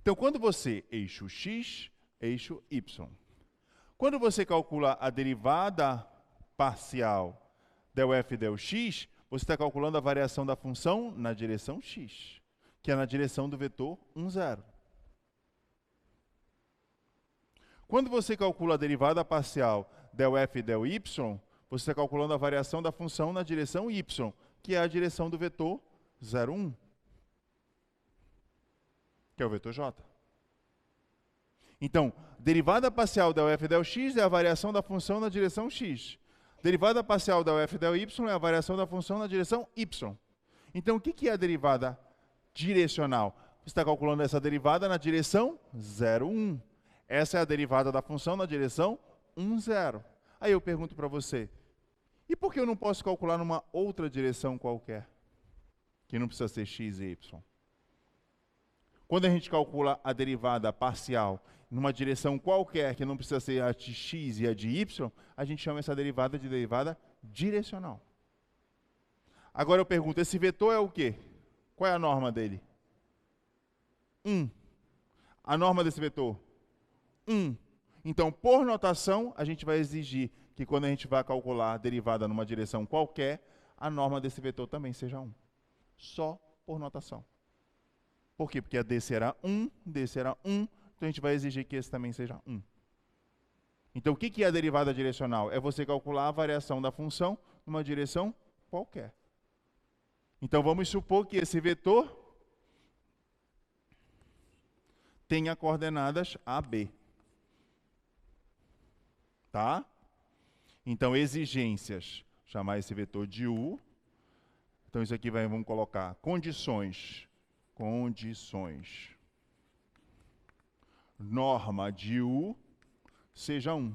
Então, quando você eixo x, eixo y. Quando você calcula a derivada parcial del f del x, você está calculando a variação da função na direção x, que é na direção do vetor 1, 0. Quando você calcula a derivada parcial del f del y, você está calculando a variação da função na direção y, que é a direção do vetor 0, 1, que é o vetor j. Então, derivada parcial del f del x é a variação da função na direção x. Derivada parcial del f del y é a variação da função na direção y. Então, o que é a derivada direcional? Você está calculando essa derivada na direção 0, 1. Essa é a derivada da função na direção 1, 0. Aí eu pergunto para você, e por que eu não posso calcular numa outra direção qualquer? Que não precisa ser x e y. Quando a gente calcula a derivada parcial numa direção qualquer, que não precisa ser a de x e a de y, a gente chama essa derivada de derivada direcional. Agora eu pergunto, esse vetor é o quê? Qual é a norma dele? 1. A norma desse vetor? 1. Então, por notação, a gente vai exigir que quando a gente vai calcular a derivada numa direção qualquer, a norma desse vetor também seja 1. Só por notação. Por quê? Porque a d será 1, d será 1, então a gente vai exigir que esse também seja 1. Então, o que é a derivada direcional? É você calcular a variação da função numa direção qualquer. Então, vamos supor que esse vetor tenha coordenadas AB. Tá? Então, exigências. Chamar esse vetor de U. Então, isso aqui vamos colocar condições. Condições. Norma de U seja 1.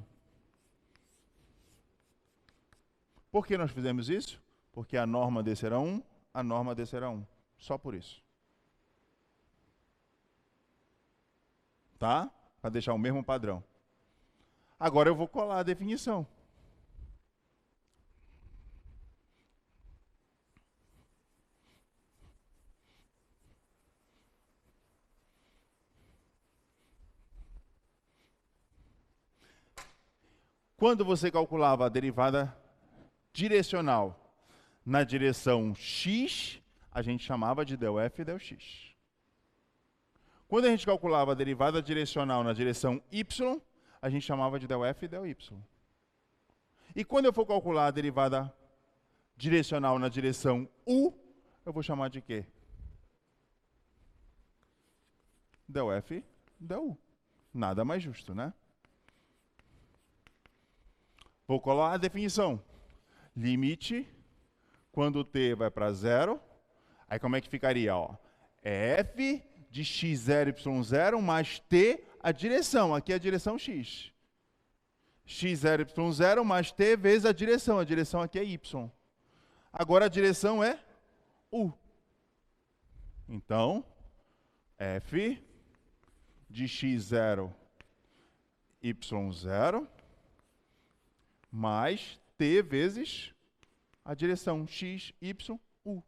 Por que nós fizemos isso? Porque a norma D será 1, a norma D será 1. Só por isso. Tá? Para deixar o mesmo padrão. Agora eu vou colar a definição. Quando você calculava a derivada direcional na direção x, a gente chamava de del f del x. Quando a gente calculava a derivada direcional na direção y, a gente chamava de del f del y. E quando eu for calcular a derivada direcional na direção u, eu vou chamar de quê? Del f del u. Nada mais justo, né? Vou colar a definição. Limite, quando t vai para 0, aí como é que ficaria? Ó? É f de x0, y0 mais t, a direção. Aqui é a direção x. x0, y0 mais t vezes a direção. A direção aqui é y. Agora a direção é u. Então, f de x0, y0 mais t vezes a direção x, y, u.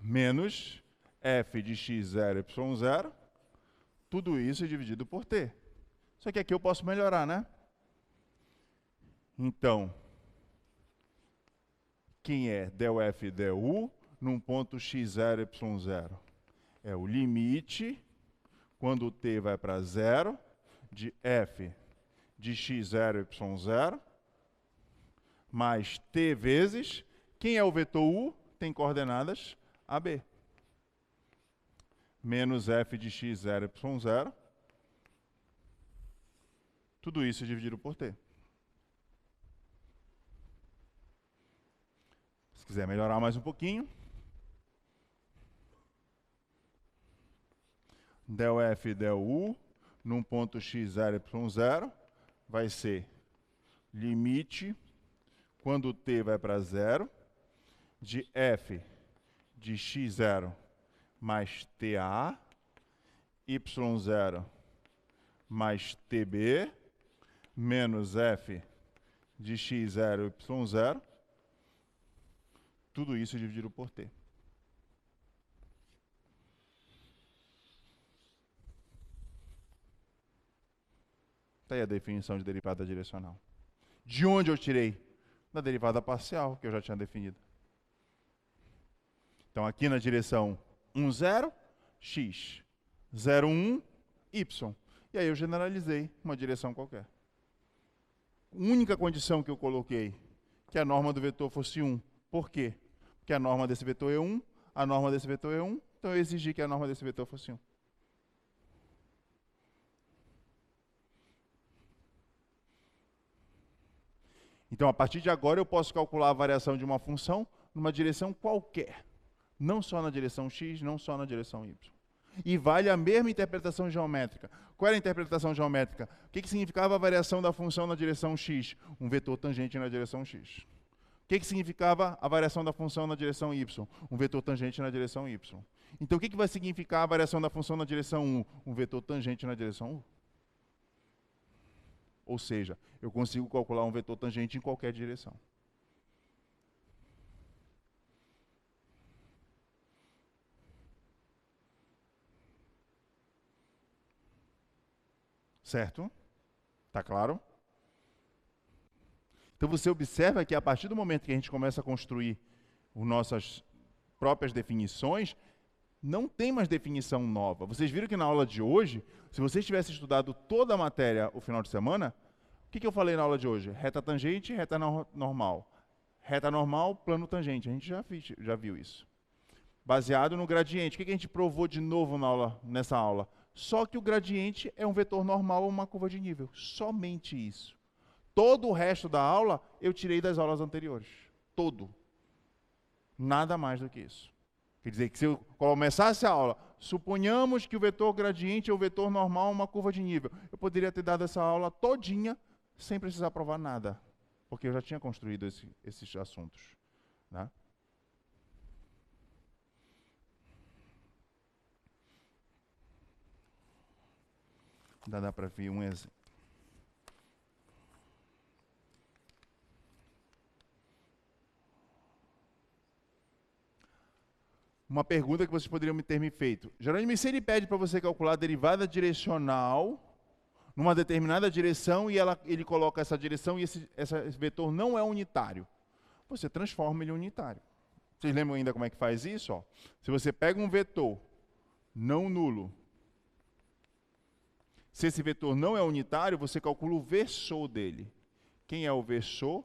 Menos f de x0, y0, tudo isso dividido por t. Só que aqui eu posso melhorar, né? Então, quem é del f del u num ponto x0, y0? É o limite, quando t vai para 0, de f de x0, y0, mais t vezes, quem é o vetor u? Tem coordenadas AB. Menos f de x0, y0. Tudo isso dividido por t. Se quiser melhorar mais um pouquinho, del f del u num ponto x0, y0 vai ser limite, quando t vai para 0, de f de x0 mais ta, y0 mais tb, menos f de x0, y0, tudo isso dividido por t. Está aí a definição de derivada direcional. De onde eu tirei? Da derivada parcial, que eu já tinha definido. Então, aqui na direção 1, 0, x. 0, 1, y. E aí eu generalizei uma direção qualquer. Única condição que eu coloquei, que a norma do vetor fosse 1. Por quê? Porque a norma desse vetor é 1, a norma desse vetor é 1, então eu exigi que a norma desse vetor fosse 1. Então, a partir de agora, eu posso calcular a variação de uma função numa direção qualquer. Não só na direção x, não só na direção y. E vale a mesma interpretação geométrica. Qual era a interpretação geométrica? O que significava a variação da função na direção x? Um vetor tangente na direção x. O que significava a variação da função na direção y? Um vetor tangente na direção y. Então, o que vai significar a variação da função na direção 1? Um vetor tangente na direção 1. Ou seja, eu consigo calcular um vetor tangente em qualquer direção. Certo? Tá claro? Então você observa que a partir do momento que a gente começa a construir as nossas próprias definições, não tem mais definição nova. Vocês viram que na aula de hoje, se vocês tivessem estudado toda a matéria o final de semana, o que eu falei na aula de hoje? Reta tangente, reta normal. Reta normal, plano tangente. A gente já viu isso. Baseado no gradiente. O que a gente provou de novo nessa aula? Só que o gradiente é um vetor normal ou uma curva de nível. Somente isso. Todo o resto da aula eu tirei das aulas anteriores. Todo. Nada mais do que isso. Quer dizer que se eu começasse a aula, suponhamos que o vetor gradiente é o vetor normal, uma curva de nível. Eu poderia ter dado essa aula todinha sem precisar provar nada, porque eu já tinha construído esses assuntos. Né? Dá para ver um exemplo. Uma pergunta que vocês poderiam ter me feito. Jerônimo, se ele pede para você calcular a derivada direcional numa determinada direção e ele coloca essa direção e esse vetor não é unitário, você transforma ele em unitário. Vocês lembram ainda como é que faz isso? Ó? Se você pega um vetor não nulo, se esse vetor não é unitário, você calcula o versor dele. Quem é o versor?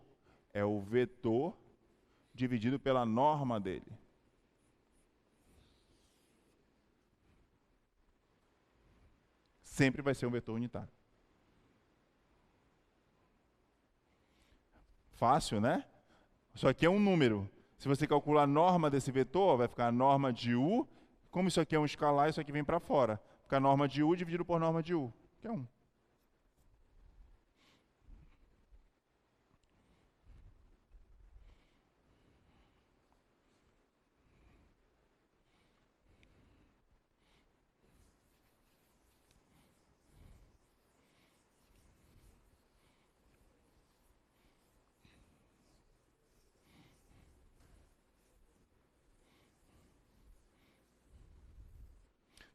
É o vetor dividido pela norma dele. Sempre vai ser um vetor unitário. Fácil, né? Isso aqui é um número. Se você calcular a norma desse vetor, vai ficar a norma de U. Como isso aqui é um escalar, isso aqui vem para fora. Fica a norma de U dividido por norma de U, que é 1.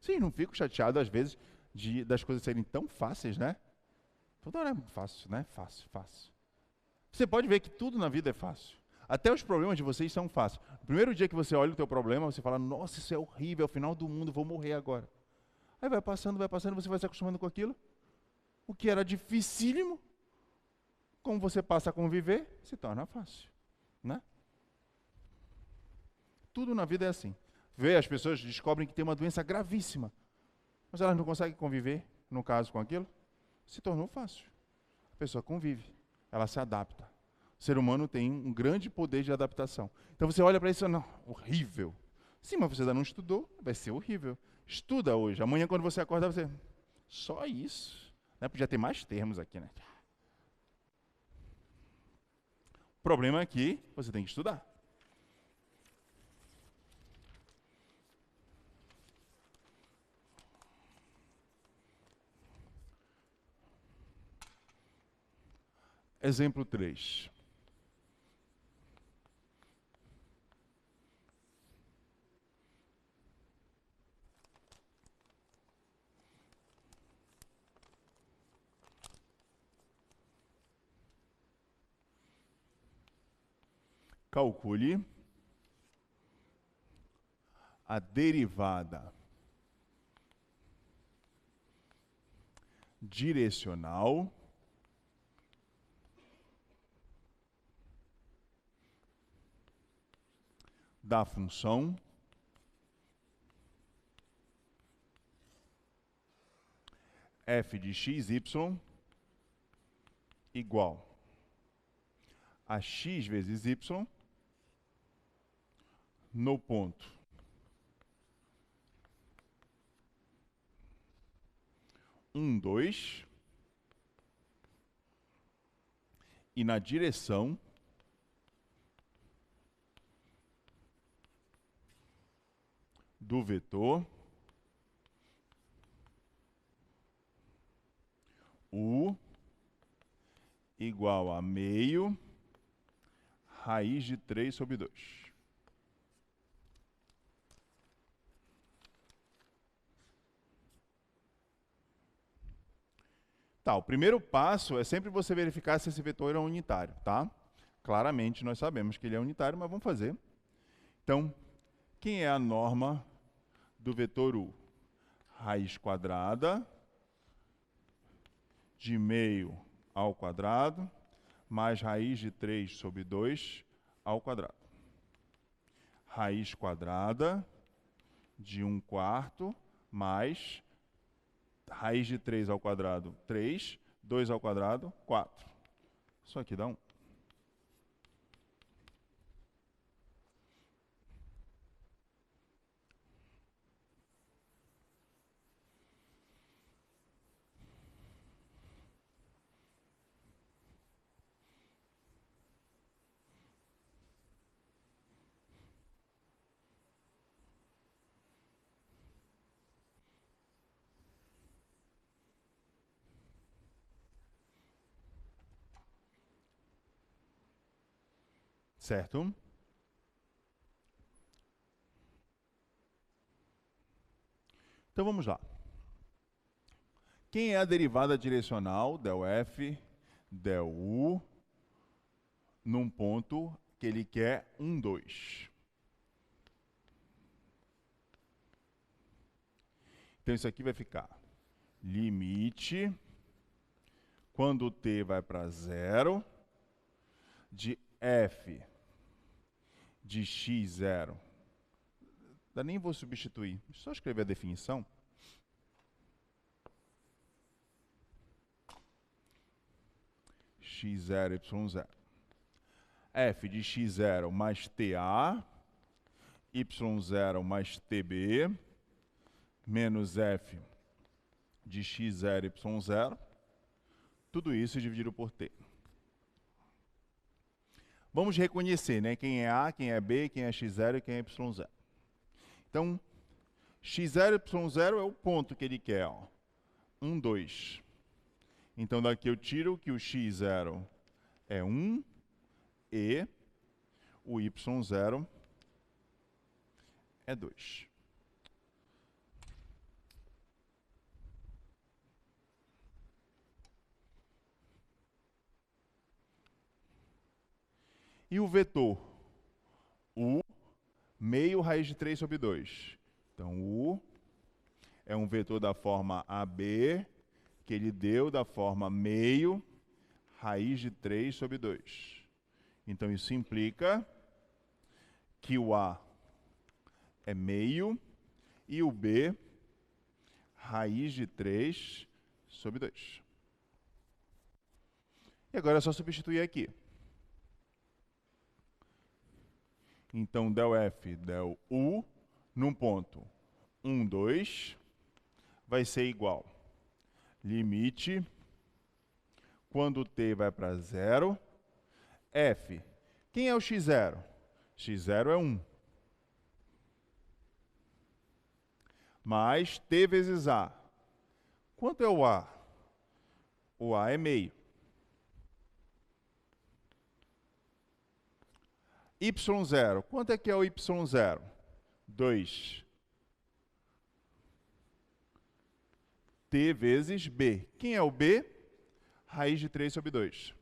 Sim, não fico chateado às vezes das coisas serem tão fáceis, né? Tudo é fácil, né? Fácil, fácil. Você pode ver que tudo na vida é fácil. Até os problemas de vocês são fáceis. No primeiro dia que você olha o teu problema, você fala, nossa, isso é horrível, é o final do mundo, vou morrer agora. Aí vai passando, você vai se acostumando com aquilo. O que era dificílimo, como você passa a conviver, se torna fácil, né? Tudo na vida é assim. Vê, as pessoas descobrem que tem uma doença gravíssima, mas elas não conseguem conviver, no caso, com aquilo. Se tornou fácil. A pessoa convive, ela se adapta. O ser humano tem um grande poder de adaptação. Então você olha para isso e fala, não, horrível. Sim, mas você ainda não estudou, vai ser horrível. Estuda hoje. Amanhã, quando você acordar, você... Só isso. Né? Podia ter mais termos aqui, né? O problema é que você tem que estudar. Exemplo 3. calcule a derivada direcional da função f de xy igual a x vezes y no ponto 1, 2 e na direção do vetor u igual a meio raiz de 3 sobre 2. Tá, o primeiro passo é sempre você verificar se esse vetor é unitário, tá? Claramente nós sabemos que ele é unitário, mas vamos fazer. Então, quem é a norma do vetor u? Raiz quadrada de meio ao quadrado mais raiz de 3 sobre 2 ao quadrado. Raiz quadrada de 1/4 mais raiz de 3 ao quadrado, 3, 2 ao quadrado, 4. Isso aqui dá 1. Certo? Então vamos lá. Quem é a derivada direcional del f, del u, num ponto que ele quer 1, 2? Então isso aqui vai ficar limite, quando t vai para 0, de f de x0. Nem vou substituir, só escrever a definição. x0, y0. f de x0 mais ta, y0 mais tb, menos f de x0, y0. Tudo isso dividido por t. Vamos reconhecer, né, quem é A, quem é B, quem é x0 e quem é y0. Então, x0, y0 é o ponto que ele quer, ó. 1, 2. Então, daqui eu tiro que o x0 é 1 e o y0 é 2. E o vetor u, meio raiz de 3 sobre 2. Então, u é um vetor da forma AB, que ele deu da forma meio raiz de 3 sobre 2. Então, isso implica que o A é meio e o B raiz de 3 sobre 2. E agora é só substituir aqui. Então, del F, del U, num ponto 1, 2, vai ser igual. Limite, quando t vai para 0, F. Quem é o x0? x0 é 1. Mais t vezes a. Quanto é o a? O a é meio. y0. Quanto é que é o y0? 2. T vezes b. Quem é o b? Raiz de 3 sobre 2.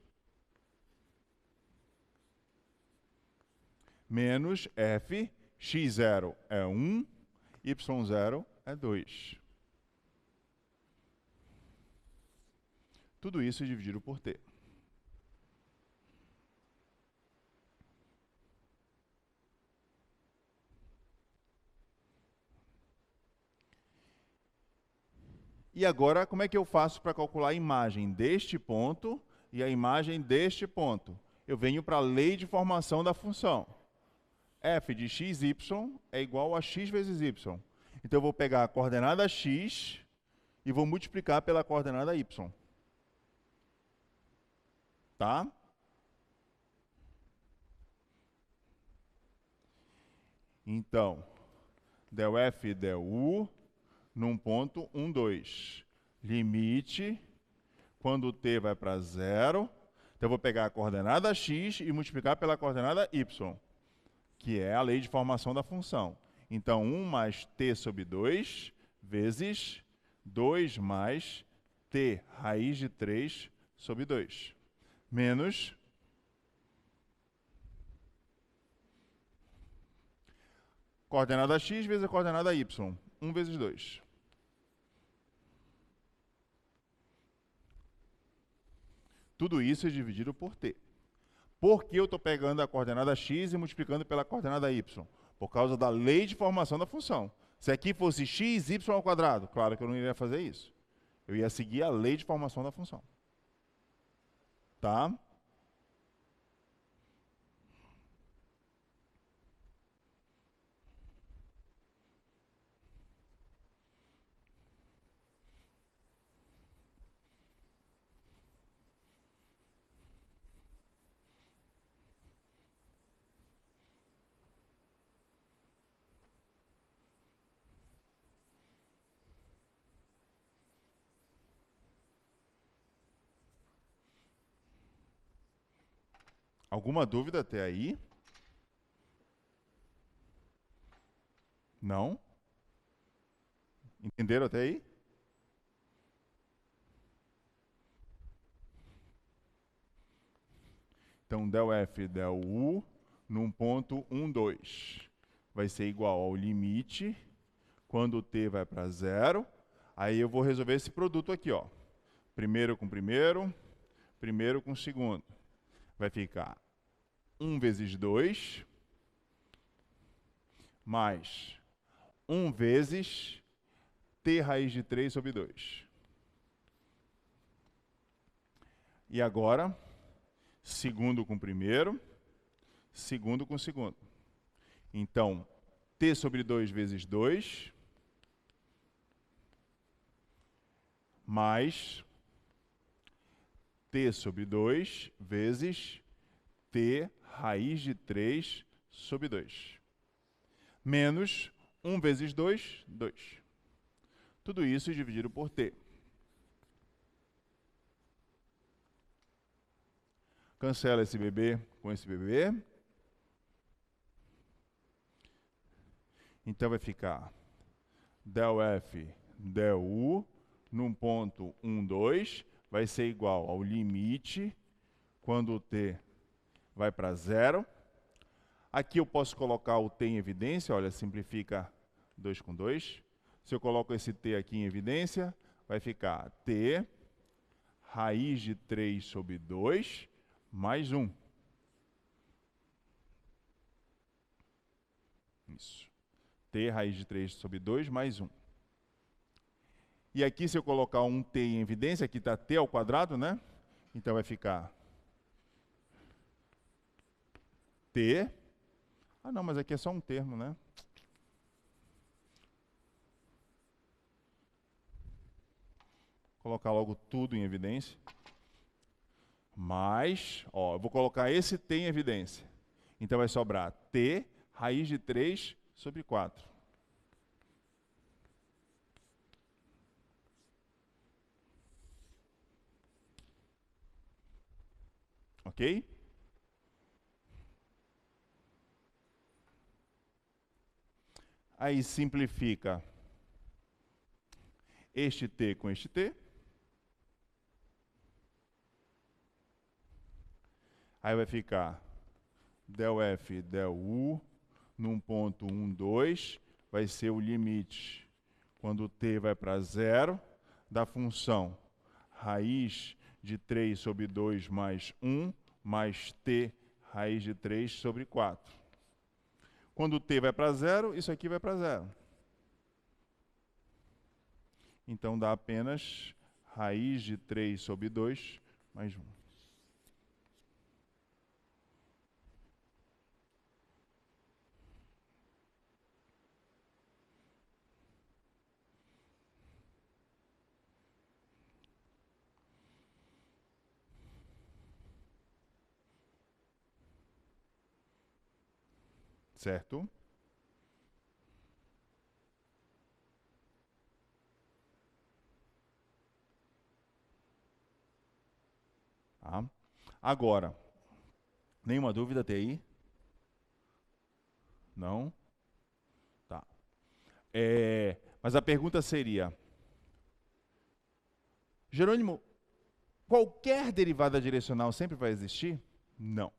menos f, x0 é 1, y0 é 2. Tudo isso dividido por t. E agora, como é que eu faço para calcular a imagem deste ponto e a imagem deste ponto? Eu venho para a lei de formação da função. F de xy é igual a x vezes y. Então, eu vou pegar a coordenada x e vou multiplicar pela coordenada y. Tá? Então, del f del u num ponto 1, 2. Limite, quando t vai para 0. Então, eu vou pegar a coordenada x e multiplicar pela coordenada y, que é a lei de formação da função. Então, 1 mais t sobre 2 vezes 2 mais t raiz de 3 sobre 2. Menos coordenada x vezes a coordenada y. 1 vezes 2. Tudo isso é dividido por t. Por que eu estou pegando a coordenada x e multiplicando pela coordenada y? Por causa da lei de formação da função. Se aqui fosse xy ao quadrado, claro que eu não iria fazer isso. Eu ia seguir a lei de formação da função. Tá? Alguma dúvida até aí? Não? Entenderam até aí? Então, del f del u num ponto 1, 2 vai ser igual ao limite quando t vai para 0. Aí eu vou resolver esse produto aqui, ó. Primeiro com primeiro, primeiro com segundo. Vai ficar 1 vezes 2 mais 1 vezes t raiz de 3 sobre 2. E agora, segundo com primeiro, segundo com segundo. Então, t sobre 2 vezes 2, mais t sobre 2 vezes t raiz de 3 sobre 2. Menos 1 vezes 2, 2. Tudo isso dividido por t. Cancela esse bebê com esse bebê. Então vai ficar del f del u num ponto 1, 2 vai ser igual ao limite quando o t vai para 0. Aqui eu posso colocar o t em evidência, olha, simplifica 2 com 2. Se eu coloco esse t aqui em evidência, vai ficar t raiz de 3 sobre 2 mais 1. Isso. T raiz de 3 sobre 2 mais 1. E aqui, se eu colocar um t em evidência, aqui está t ao quadrado, né? Então vai ficar t. Ah, não, mas aqui é só um termo, né? Colocar logo tudo em evidência. Mais, ó, eu vou colocar esse t em evidência. Então vai sobrar t raiz de 3 sobre 4. Ok? Aí simplifica este t com este t. Aí vai ficar del F, del U, num ponto 1, 2, vai ser o limite, quando t vai para 0, da função raiz de 3 sobre 2 mais 1, mais t raiz de 3 sobre 4. Quando t vai para 0, isso aqui vai para 0. Então dá apenas raiz de 3 sobre 2 mais 1. Certo? Tá? Agora, nenhuma dúvida até aí? Não? Tá. Mas a pergunta seria, Jerônimo, qualquer derivada direcional sempre vai existir? Não.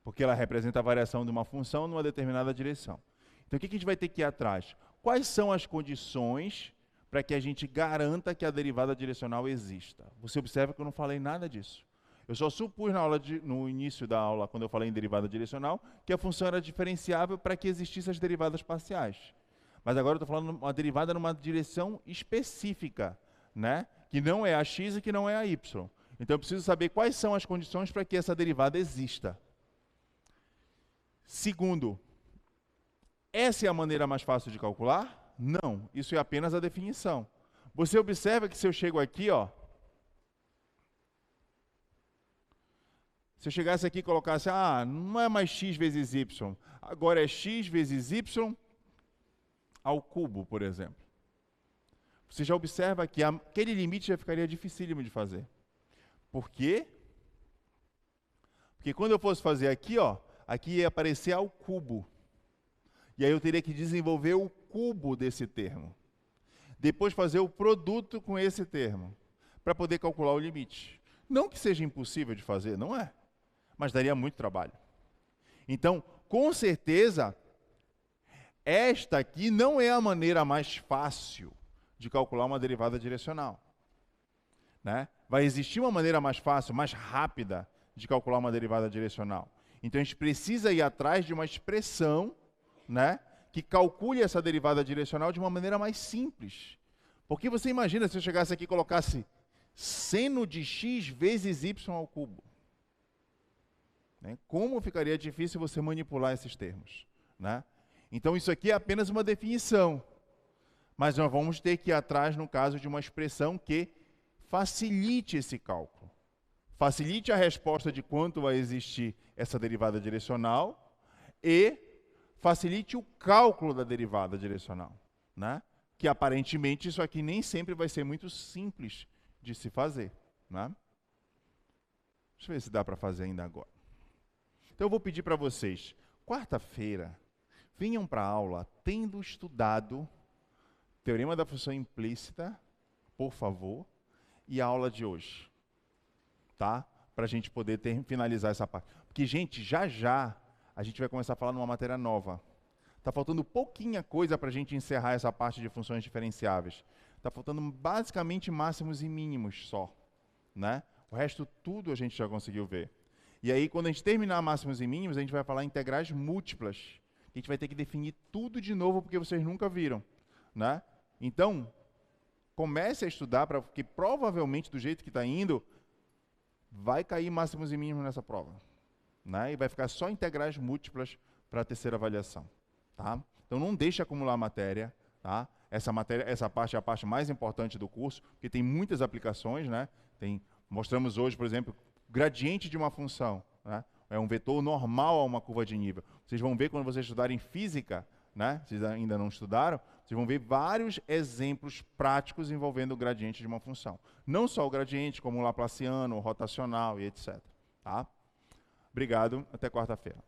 Porque ela representa a variação de uma função numa determinada direção. Então, o que a gente vai ter que ir atrás? Quais são as condições para que a gente garanta que a derivada direcional exista? Você observa que eu não falei nada disso. Eu só supus no início da aula, quando eu falei em derivada direcional, que a função era diferenciável para que existissem as derivadas parciais. Mas agora eu estou falando uma derivada numa direção específica, né? Que não é a x e que não é a y. Então eu preciso saber quais são as condições para que essa derivada exista. Segundo, essa é a maneira mais fácil de calcular? Não, isso é apenas a definição. Você observa que se eu chego aqui, ó, se eu chegasse aqui e colocasse, não é mais x vezes y, agora é x vezes y ao cubo, por exemplo. Você já observa que aquele limite já ficaria dificílimo de fazer. Por quê? Porque quando eu fosse fazer aqui, ó, aqui ia aparecer ao cubo. E aí eu teria que desenvolver o cubo desse termo. Depois fazer o produto com esse termo, para poder calcular o limite. Não que seja impossível de fazer, não é. Mas daria muito trabalho. Então, com certeza, esta aqui não é a maneira mais fácil de calcular uma derivada direcional. Né? Vai existir uma maneira mais fácil, mais rápida, de calcular uma derivada direcional. Então, a gente precisa ir atrás de uma expressão, né, que calcule essa derivada direcional de uma maneira mais simples. Porque você imagina se eu chegasse aqui e colocasse seno de x vezes y ao cubo. Né? Como ficaria difícil você manipular esses termos. Né? Então, isso aqui é apenas uma definição. Mas nós vamos ter que ir atrás, no caso, de uma expressão que facilite esse cálculo. Facilite a resposta de quanto vai existir essa derivada direcional e facilite o cálculo da derivada direcional. Né? Que, aparentemente, isso aqui nem sempre vai ser muito simples de se fazer. Né? Deixa eu ver se dá para fazer ainda agora. Então, eu vou pedir para vocês, quarta-feira, venham para a aula tendo estudado Teorema da Função Implícita, por favor, e a aula de hoje. Tá? Para a gente poder finalizar essa parte. Porque, gente, já a gente vai começar a falar numa matéria nova. Está faltando pouquinha coisa para a gente encerrar essa parte de funções diferenciáveis. Está faltando basicamente máximos e mínimos só. Né? O resto tudo a gente já conseguiu ver. E aí, quando a gente terminar máximos e mínimos, a gente vai falar integrais múltiplas. A gente vai ter que definir tudo de novo, porque vocês nunca viram. Né? Então, comece a estudar, porque provavelmente, do jeito que está indo, vai cair máximos e mínimos nessa prova. Né? E vai ficar só integrais múltiplas para a terceira avaliação. Tá? Então, não deixe acumular matéria. Tá? Essa parte é a parte mais importante do curso, porque tem muitas aplicações. Né? Mostramos hoje, por exemplo, gradiente de uma função. Né? É um vetor normal a uma curva de nível. Vocês vão ver quando vocês estudarem física, né? Vocês ainda não estudaram, vocês vão ver vários exemplos práticos envolvendo o gradiente de uma função. Não só o gradiente, como o laplaciano, o rotacional e etc. Tá? Obrigado, até quarta-feira.